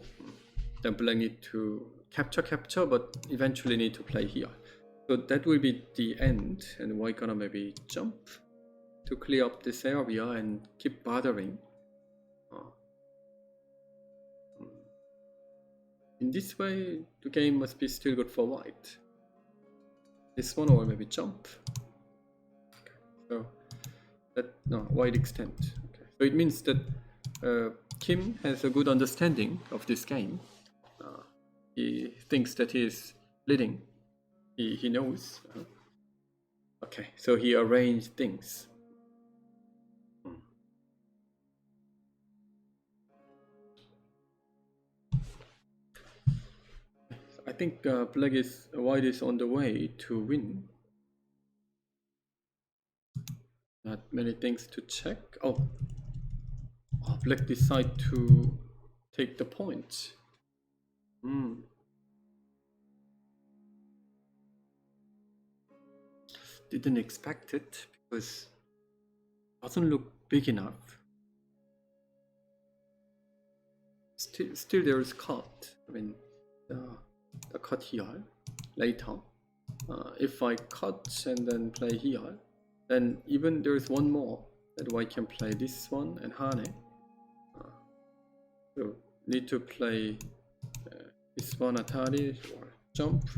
Then black need to capture, but eventually need to play here. So that will be the end, and white gonna maybe jump to clear up this area and keep bothering. In this way, the game must be still good for white. This one, or maybe jump. Okay, so white extend. Okay. So it means that Kim has a good understanding of this game. He thinks that he is leading. He knows. Okay, so he arranged things. I think white is on the way to win. Not many things to check. Oh, black decide to take the point. Didn't expect it because it doesn't look big enough. Still there is cut. I mean, the cut here later. If I cut and then play here, then even there is one more that white can play this one and Hane. So need to play this one Atari or jump.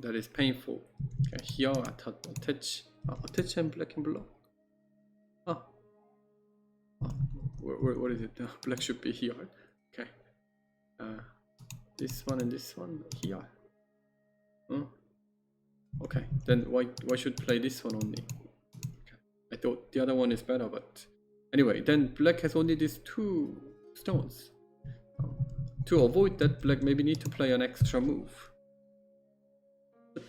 That is painful. Okay, here attach and black and block. What is it? Black should be here. Okay. This one and this one here. Okay, then why should play this one only? Okay. I thought the other one is better, but anyway, then black has only these two stones. To avoid that, black maybe need to play an extra move. But,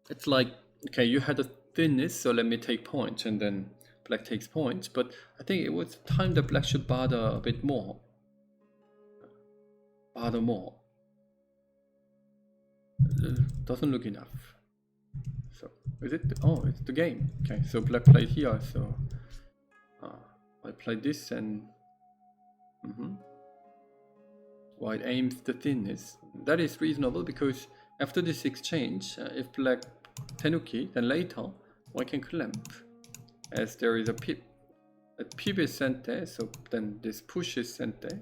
it's like, okay, you had a thinness, so let me take points, and then black takes points. But I think it was time that black should bother a bit more. Bother more. doesn't look enough. So is it? Oh, it's the game. Okay, so black played here. So I played this and white aims the thinness. That is reasonable because after this exchange, if black tenuki, then later white can clamp, as there is a pip. A pip is sent there, so then this push is sent there.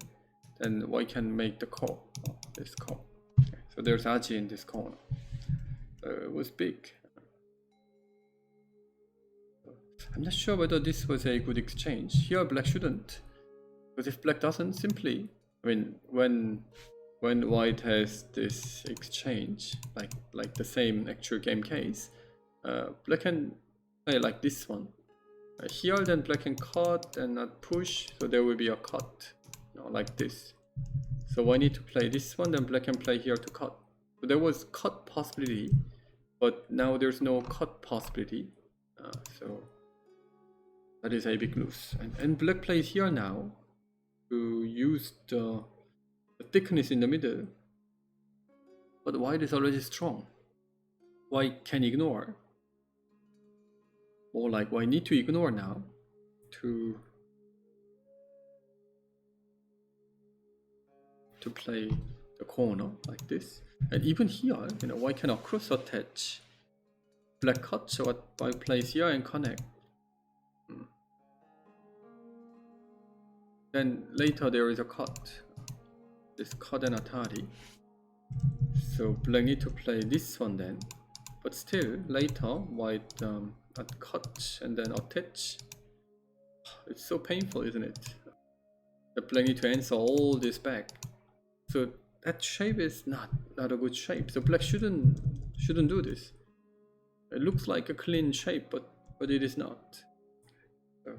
Then white can make the call. Oh, this call. Okay, so there's aji in this corner. It was big. I'm not sure whether this was a good exchange. Here black shouldn't. Because if black doesn't, simply, I mean, when white has this exchange, like the same actual game case, black can play like this one. Here then black can cut and not push, so there will be a cut, like this. So I need to play this one, then black can play here to cut. So there was cut possibility, but now there's no cut possibility. So that is a big lose. And black plays here now to use the thickness in the middle, but white is already strong. White can ignore, or like white need to ignore now to play the corner like this. And even here, white cannot cross attach. Black cut, so white plays here and connect. Then later there is a cut. This cut and atari. So black need to play this one then. But still, later white cut and then attach. It's so painful, isn't it? The black need to answer all this back. So that shape is not a good shape. So black shouldn't do this. It looks like a clean shape, but it is not. So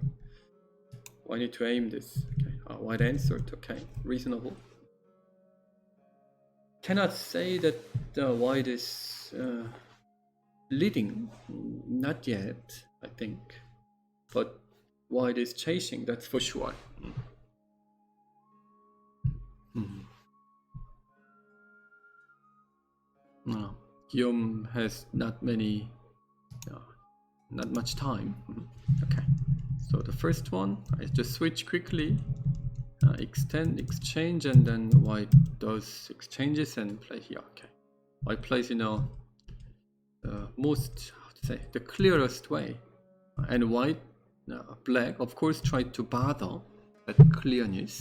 I need to aim this. Okay, white answered. Okay, reasonable. Cannot say that white is leading, not yet, I think. But white is chasing, that's for sure. No, Guillaume has not much time. Okay, so the first one, I just switch quickly, extend, exchange, and then white does exchanges and play here. Okay, white plays the most, how to say, the clearest way, and white, black, of course, tried to bother that clearness.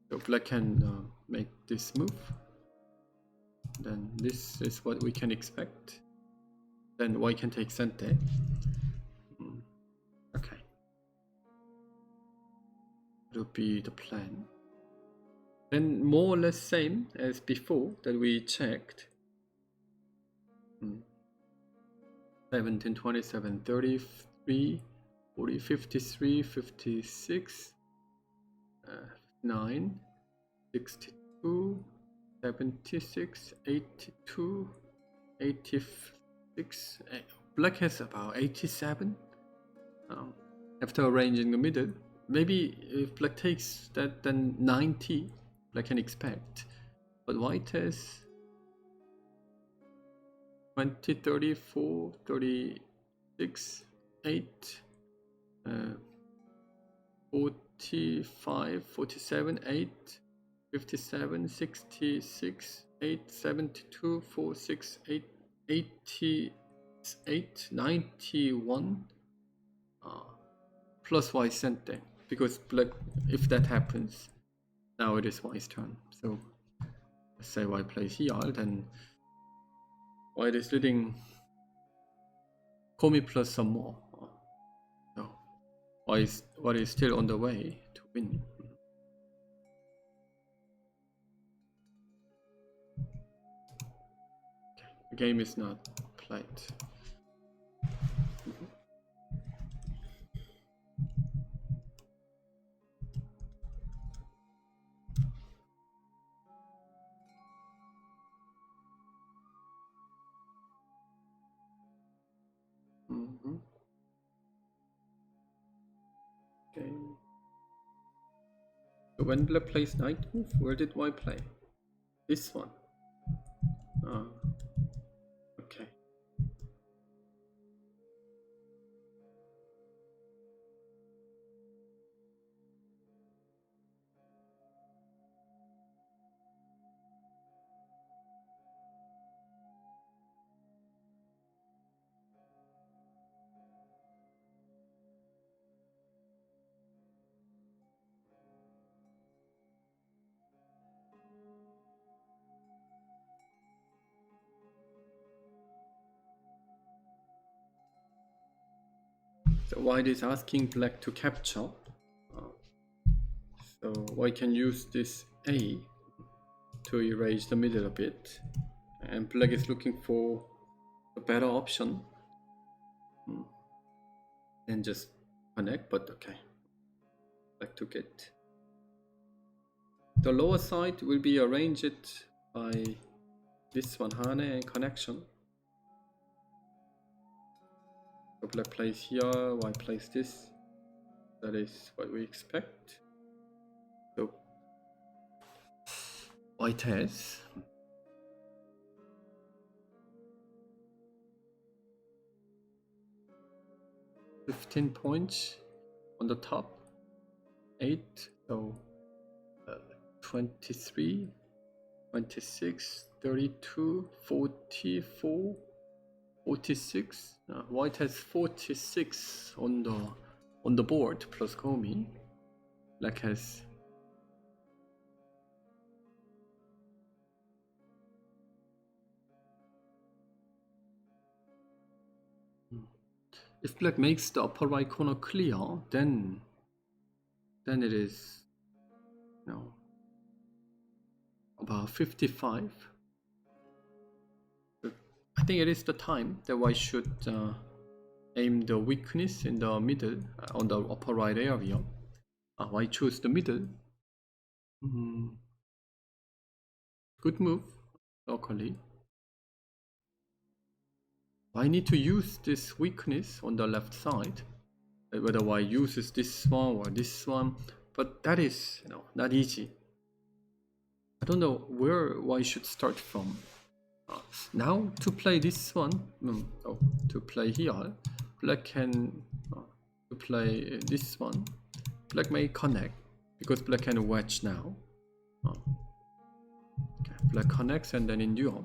So black can make this move. Then this is what we can expect. Then white can take center. Okay. That would be the plan. Then more or less same as before that we checked. 17, 27, 33, 40, 53, 56, 9, 62, 76, 82, 86. Black has about 87. After arranging the middle, maybe if black takes that, then 90 black can expect. But white has 20, 34, 36, 8, 45, 47, 8, 57, 66, 8, 72, 4, 6, 8, 88, 91, plus white center, because black, if that happens, now it is white's turn. So let's say white plays here, then white is leading Komi plus some more. So white is still on the way to win. Okay, the game is not played. Okay. So when black plays knight move, where did white play? This one. Okay. So white is asking black to capture. So white can use this A to erase the middle a bit. And black is looking for a better option than just connect, but okay. Black took it. The lower side will be arranged by this one, Hane and connection. So black plays here, white plays this. That is what we expect. So white has 15 points on the top, 8, so 23, 26, 32, 44, 46. White has 46 on the board plus Komi. Black has if black makes the upper right corner clear, then it is about 55. I think it is the time that white should aim the weakness in the middle on the upper right area. White choose the middle. Good move locally. I need to use this weakness on the left side, whether white uses this one or this one, but that is not easy. I don't know where white should start from. Now to play this one, to play here, black can to play this one. Black may connect because black can wedge now. Okay, black connects and then endure.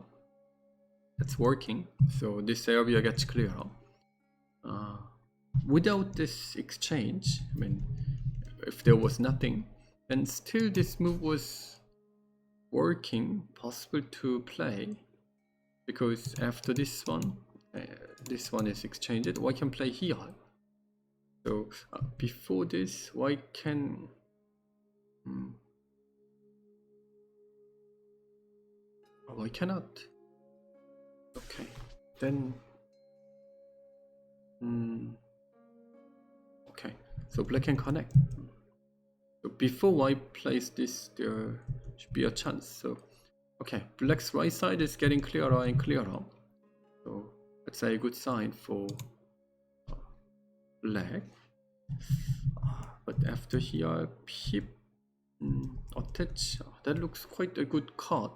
That's working, so this area gets clearer. Without this exchange, I mean, if there was nothing, then still this move was working, possible to play, because after this one is exchanged, white can play here. So before this, white can white cannot. Okay, then okay, so black can connect. So before white plays this, there should be a chance. So okay, black's right side is getting clearer and clearer. So that's a good sign for black. But after here, pip attach. That looks quite a good card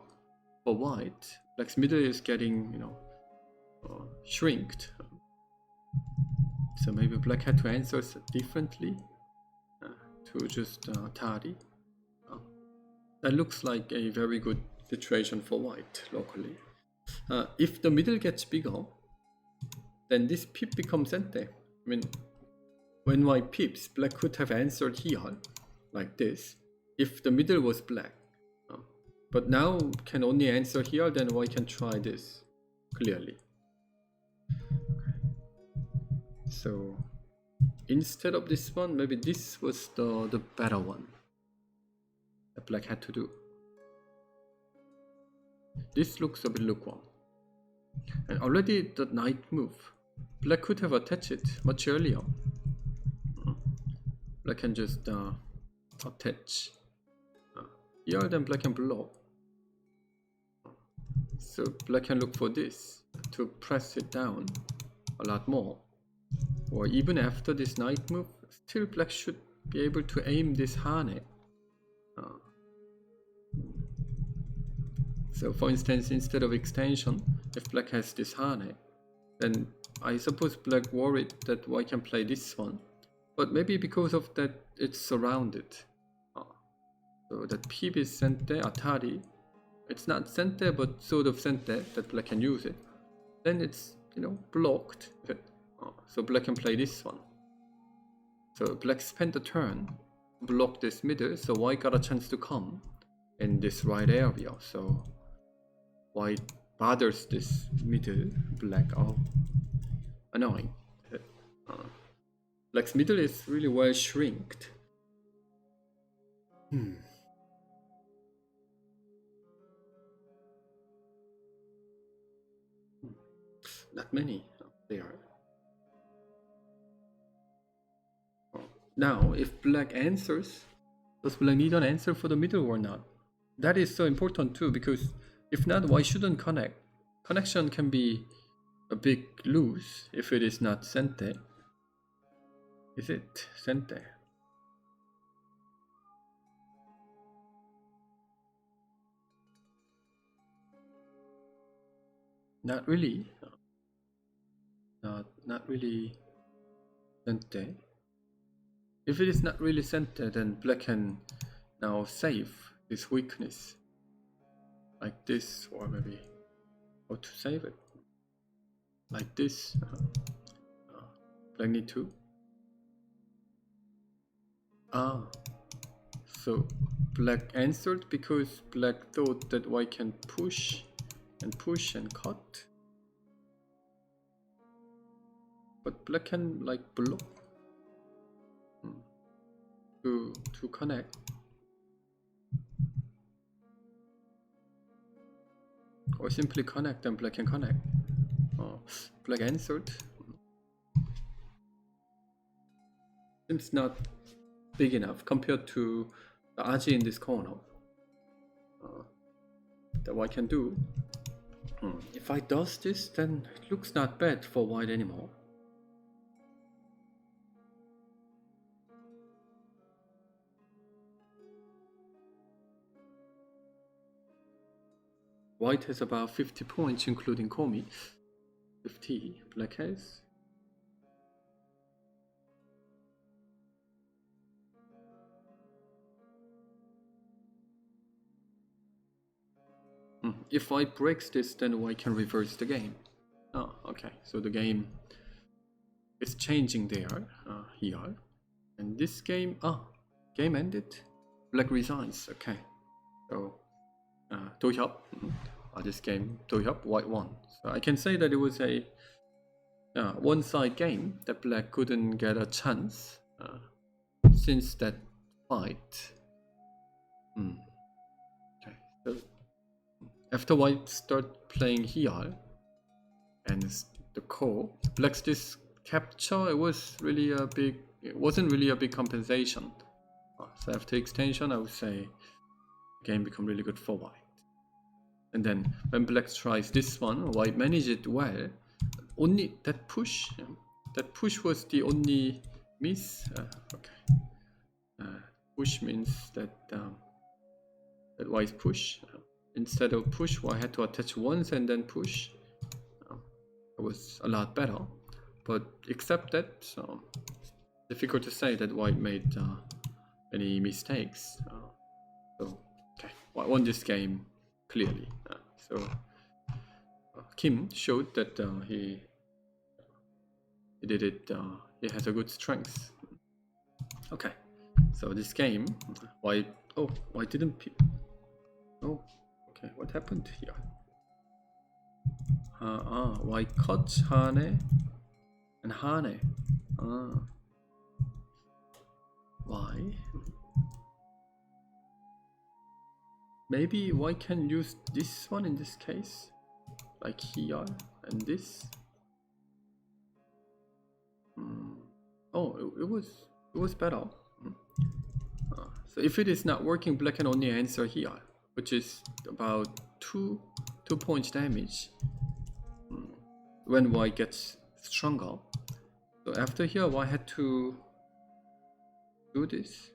for white. Black's middle is getting shrinked. So maybe black had to answer differently to just Tari. That looks like a very good situation for white locally. If the middle gets bigger, then this pip becomes ante. I mean, when white pips, black could have answered here like this if the middle was black. But now can only answer here, then white can try this clearly. So instead of this one, maybe this was the better one that black had to do. This looks a bit lukewarm. And already the knight move, black could have attached it much earlier. Black can just attach here, then black can block. So black can look for this to press it down a lot more. Or even after this knight move, still black should be able to aim this Hane So for instance, instead of extension, if black has this hane, then I suppose black worried that white can play this one. But maybe because of that, it's surrounded. So that pip is sente, atari. It's not sente, but sort of sente that black can use it. Then it's, blocked. So black can play this one. So black spent the turn, block this middle, so white got a chance to come in this right area. So white bothers this middle, black. Oh, annoying. Black's middle is really well shrinked. Not many there. Now, if black answers, does black need an answer for the middle or not? That is so important too, because if not, why shouldn't connect? Connection can be a big lose if it is not sente. Is it sente? Not really. Not really sente. If it is not really sente, then black can now save this weakness. Like this, or maybe how to save it? Like this. Black need to. So black answered because black thought that white can push and cut. But black can like block to connect. Or simply connect and black can connect. Black answered. Seems not big enough compared to the aji in this corner that white can do. If I does this, then it looks not bad for white anymore. White has about 50 points including komi. 50 black has. If white breaks this, then white can reverse the game. Oh, okay. So the game is changing there, here. And this game, game ended. Black resigns. Okay. So, 도협. This game, 도협, white won. So I can say that it was a one-side game that black couldn't get a chance since that fight. Okay. So after white start playing here and the core, black's this capture, it wasn't really a big compensation. So after extension, I would say the game become really good for white. And then when black tries this one, white managed it well. Only that push was the only miss. Okay. Push means that that white push. Instead of push, white had to attach once and then push. It was a lot better. But except that, so difficult to say that white made any mistakes. So okay, white won this game clearly. So Kim showed that he did it. He has a good strength. Okay, so this game, white didn't pick. Oh, okay, what happened here? White cut hane and hane. Why? Maybe white can use this one in this case, like here and this. Oh, it was better. So if it is not working, black can only answer here, which is about 2 points damage when white gets stronger. So after here, white had to do this.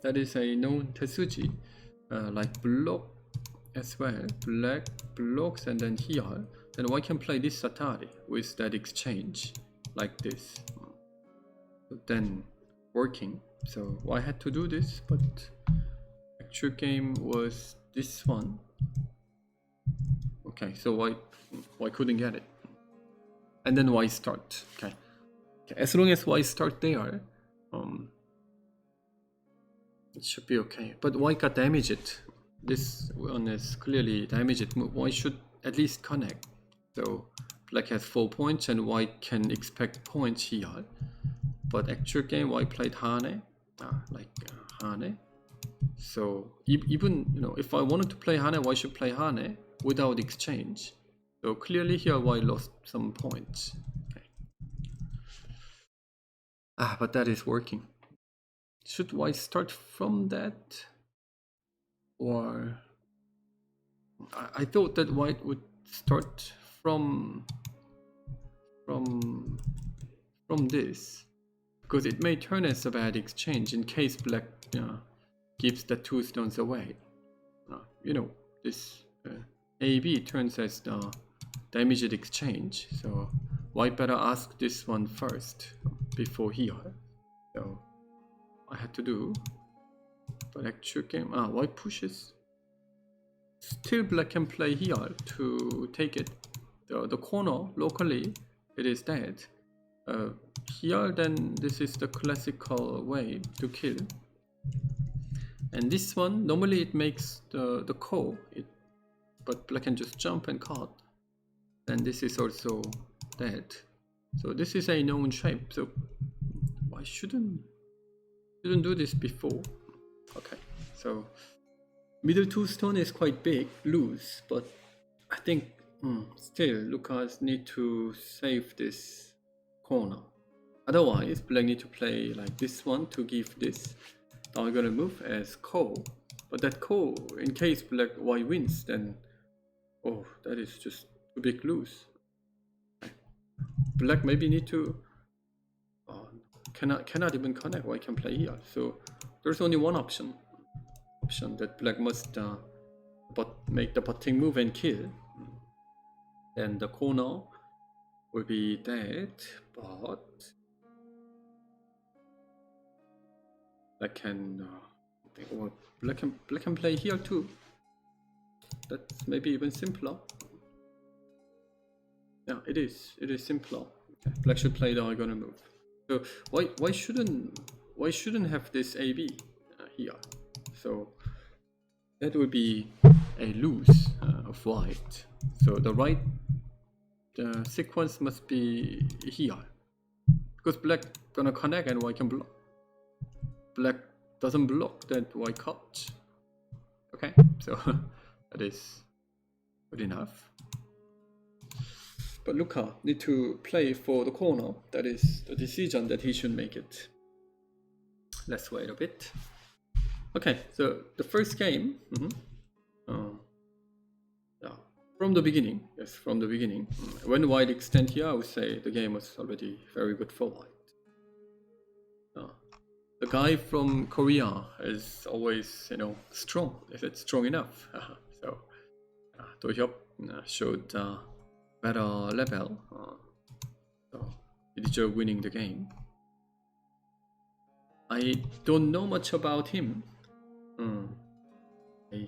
That is a known tetsuji, like block as well. Black blocks and then here. Then white can play this Atari with that exchange like this. But then working. So I had to do this, but actual game was this one. Okay, so why couldn't get it? And then why start? Okay. As long as why start there, it should be okay. But why got damaged? This one is clearly damaged move. Why should at least connect? So black has 4 points and white can expect points here. But actual game white played Hane, Hane. So even if I wanted to play Hane, why should play Hane without exchange? So clearly here white lost some points. Okay. But that is working. Should white start from that? Or I thought that white would start from this, because it may turn as a bad exchange in case black gives the 2 stones away. This AB turns as the damaged exchange, so white better ask this one first before here. So I had to do, but actual game, white pushes. Still black can play here to take it. The corner locally, it is dead. Here then this is the classical way to kill. And this one, normally it makes the call, but black can just jump and cut. And this is also dead. So this is a known shape, so why shouldn't do this before? Okay, so middle 2 stone is quite big, loose, but I think still Lucas need to save this corner. Otherwise, black need to play like this one to give this diagonal move as call. But that call, in case white wins, then that is just a big lose. Black maybe need to cannot even connect. White can play here. So there's only one option that black must make the butting move and kill. Then the corner will be dead, but black can black can play here too. That's maybe even simpler. Yeah, it is simpler. Okay. Black should play the diagonal move. So why shouldn't have this AB here? So that would be a lose of white. So the right sequence must be here, because black gonna connect and white can block. Black doesn't block, that white cut. Okay, so that is good enough. But Luca need to play for the corner. That is the decision that he should make it. Let's wait a bit. Okay, so the first game, from the beginning, when white extend here, I would say the game was already very good for white. The guy from Korea is always, strong. Is it strong enough? So Do-hyuk showed better level, so he deserved winning the game. I don't know much about him. I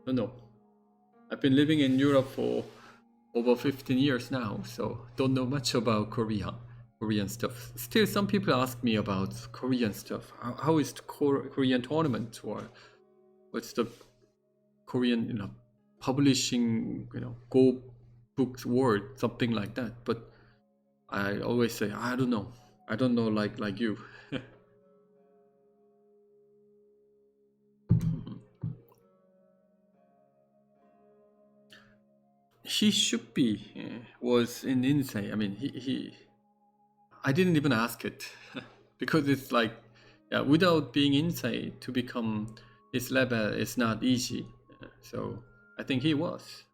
don't know. I've been living in Europe for over 15 years now, so don't know much about Korean stuff. Still, some people ask me about Korean stuff. How is the Korean tournament, or what's the Korean, publishing, Go Books World, something like that. But I always say I don't know. I don't know like you. He should be was in Insei. I mean, I didn't even ask it because it's like, without being Insei to become his level is not easy. So I think he was.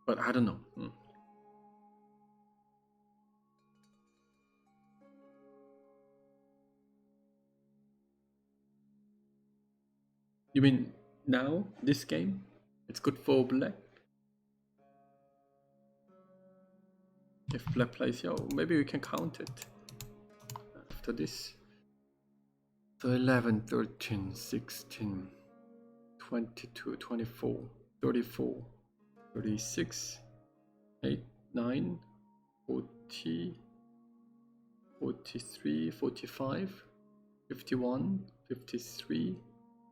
But I don't know. You mean now, this game? It's good for black? If black plays here, maybe we can count it after this. So 11, 13, 16, 22, 24, 34, 36, 8, 9, 40, 43, 45, 51, 53,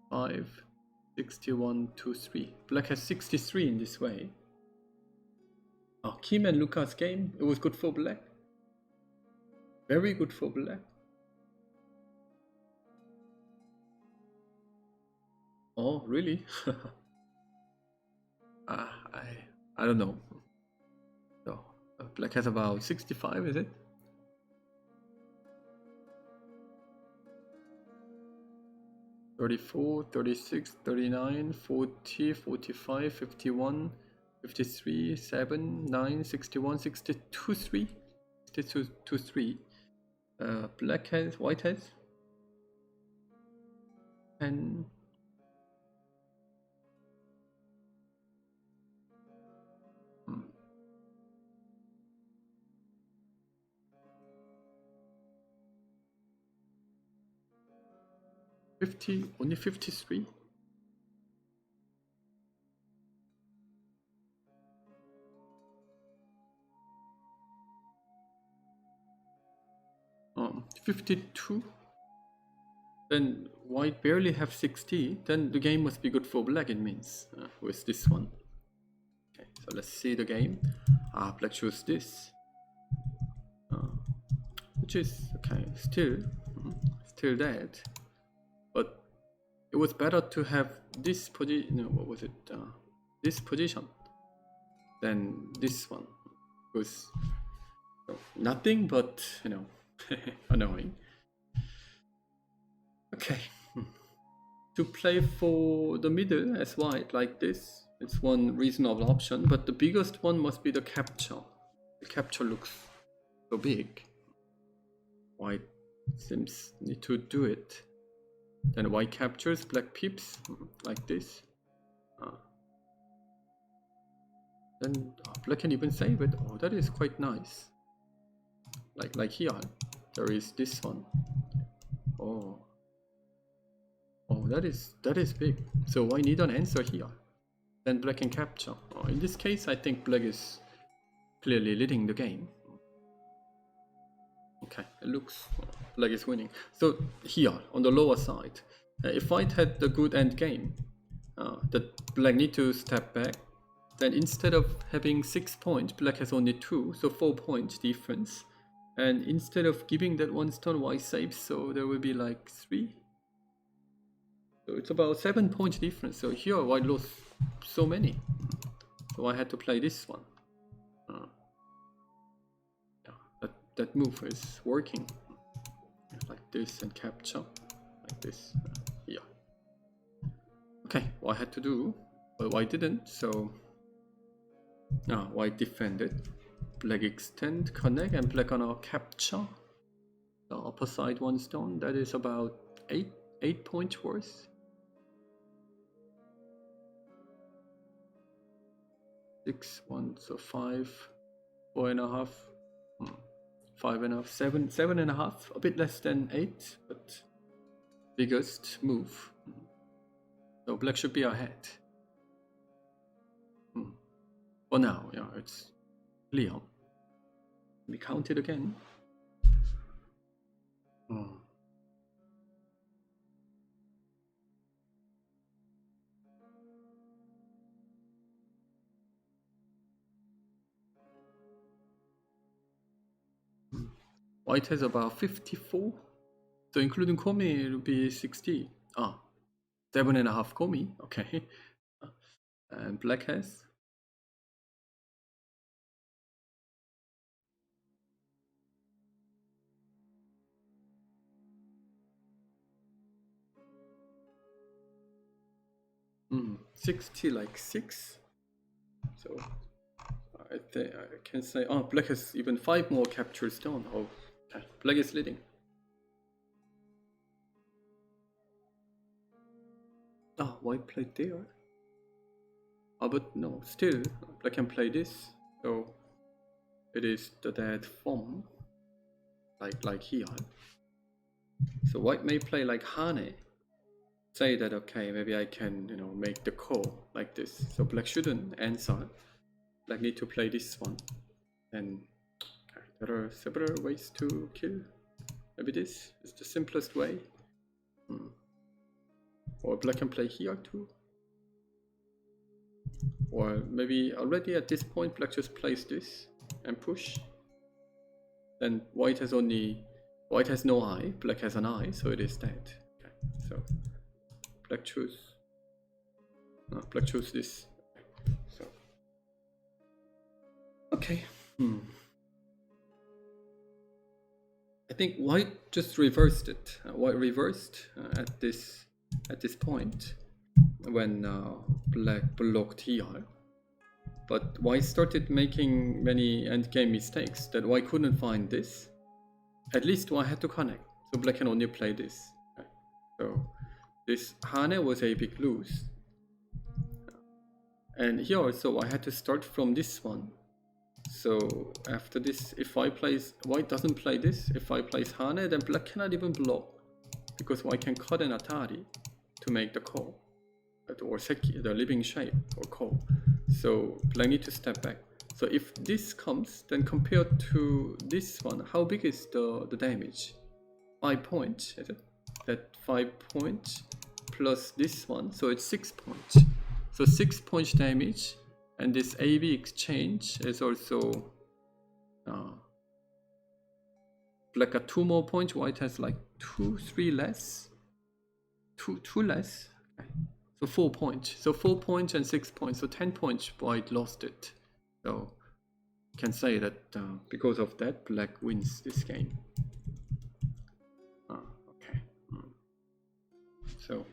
5, 61, 2, 3. Black has 63 in this way. Oh, Kim and Lucas game, it was good for black. Very good for black. Oh, really? I don't know. So, black has about 65, is it? $34, $36, $39, $40, $45, $51, $53, $7, $9, $61, $62, $3, $62, $3. Black has, white has, and 50, only 53. Um, 52. Then white barely have 60. Then the game must be good for black, it means, with this one. Okay, so let's see the game. Black chose this. Which is, okay, still dead. But it was better to have this position, no, what was it? This position than this one. Because nothing but, annoying. Okay. To play for the middle as white, like this, it's one reasonable option, but the biggest one must be the capture. The capture looks so big. White seems need to do it. Then white captures, black peeps, like this. Then black can even save it. Oh, that is quite nice. Like here, there is this one. Oh, that is big. So I need an answer here. Then black can capture. Oh, in this case, I think black is clearly leading the game. Okay, it looks black is winning. So here on the lower side, if white had the good end game, that black need to step back. Then instead of having 6 points, black has only 2, so 4 points difference. And instead of giving that one stone, white saves, so there will be like 3. So it's about 7 points difference. So here white lost so many. So I had to play this one. That move is working. Like this and capture. Like this. Yeah. Okay, what I had to do, but white didn't, so white defended. Black extend, connect, and black gonna capture the upper side one stone. That is about 8 points worth. 6, 1, so 5, 4.5, 5.5, 7, 7.5, a bit less than 8, but biggest move. So black should be ahead. For now, yeah, it's clear. We count it again. White has about 54. So including Komi, it will be 60. 7.5 Komi, okay. And black has? Mm, 60, like 6. So I think I can say, black has even 5 more captures down. Oh, okay. Black is leading. Ah, white played there. Ah, but no, still black can play this. So it is the dead form, like here. So white may play like Hane. Say that okay, maybe I can make the call like this. So black shouldn't answer. Black need to play this one. And there are several ways to kill. Maybe this is the simplest way. Or black can play here too. Or maybe already at this point black just plays this and push. Then white has no eye, black has an eye, so it is dead. Okay, so black choose this. So okay. I think white just reversed it. White reversed at this point when black blocked here. But white started making many endgame mistakes that white couldn't find this. At least white had to connect, so black can only play this. Okay. So this Hane was a big lose. And here also I had to start from this one. So after this, if white doesn't play this, if I plays Hane, then black cannot even block, because white can cut an Atari to make the call, or Seki, the living shape, or call. So black need to step back. So if this comes, then compared to this one, how big is the damage? 5 points, is it? That 5 points plus this one, so it's 6 points. So 6 points damage, and this AB exchange is also black got 2 more points, white has like 3 less. 2 less. Okay. So 4 points. So 4 points and 6 points. So 10 points, white lost it. So you can say that because of that, black wins this game. Okay. So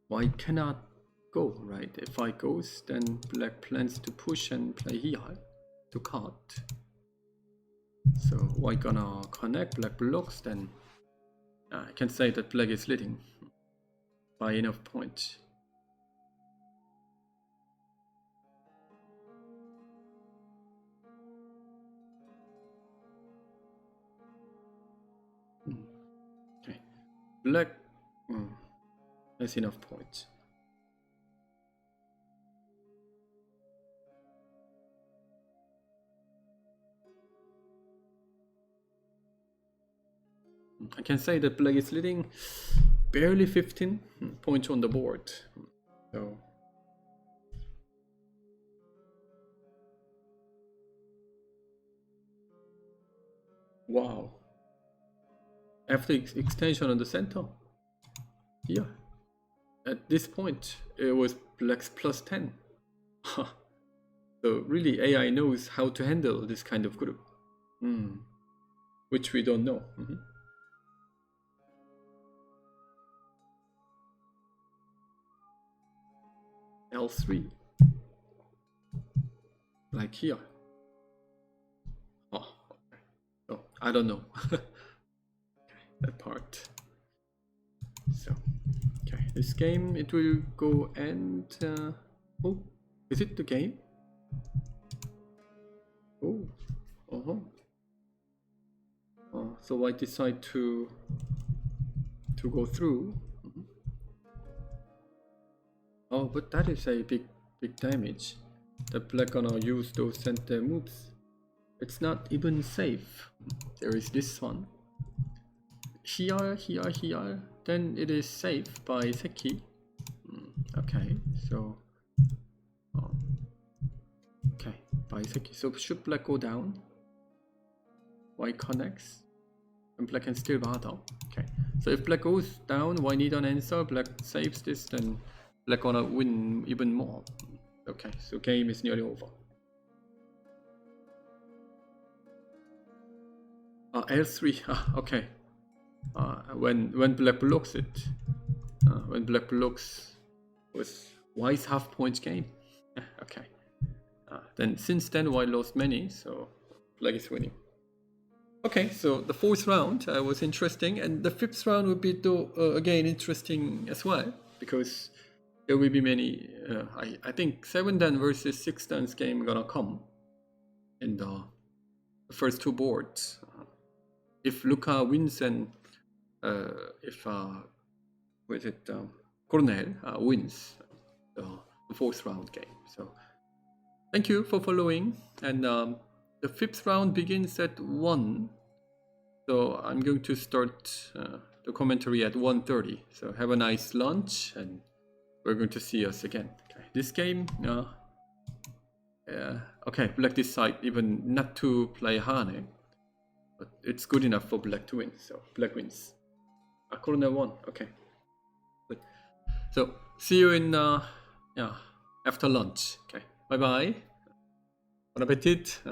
white cannot go, right? If white goes, then black plans to push and play here to cut. So white gonna connect, black blocks, then I can say that black is leading by enough points. Okay, black has enough points. I can say that black is leading barely 15 points on the board. So wow. After extension on the center, yeah, at this point it was black's plus 10. So really AI knows how to handle this kind of group, which we don't know. L3, like here. Oh, okay. So I don't know. That part. So okay, this game it will go and oh, is it the game? Oh, so I decide to go through. Oh, but that is a big damage. The black gonna use those center moves. It's not even safe. There is this one. Here, then it is safe by Seki. Okay, so okay, by Seki. So should black go down? White connects, and black can still battle. Okay, so if black goes down, white need an answer. Black saves this, then black gonna win even more. Okay, so game is nearly over. L3. Okay. When black blocks it, when black blocks was white's half points game. Okay. Then since then white lost many, so black is winning. Okay, so the 4th round was interesting, and the 5th round would be again interesting as well, because there will be many. I think 7-dan versus 6-dan's game gonna come in the first two boards. If Luca wins and if with it Cornell wins the fourth round game. So thank you for following, and the fifth round begins at 1. So I'm going to start the commentary at 1:30. So have a nice lunch, and we're going to see us again. Okay. This game, okay, black decide even not to play Hane, but it's good enough for black to win. So black wins. Corner 1. Okay. Good. So see you in after lunch. Okay. Bye bye. Bon appetit.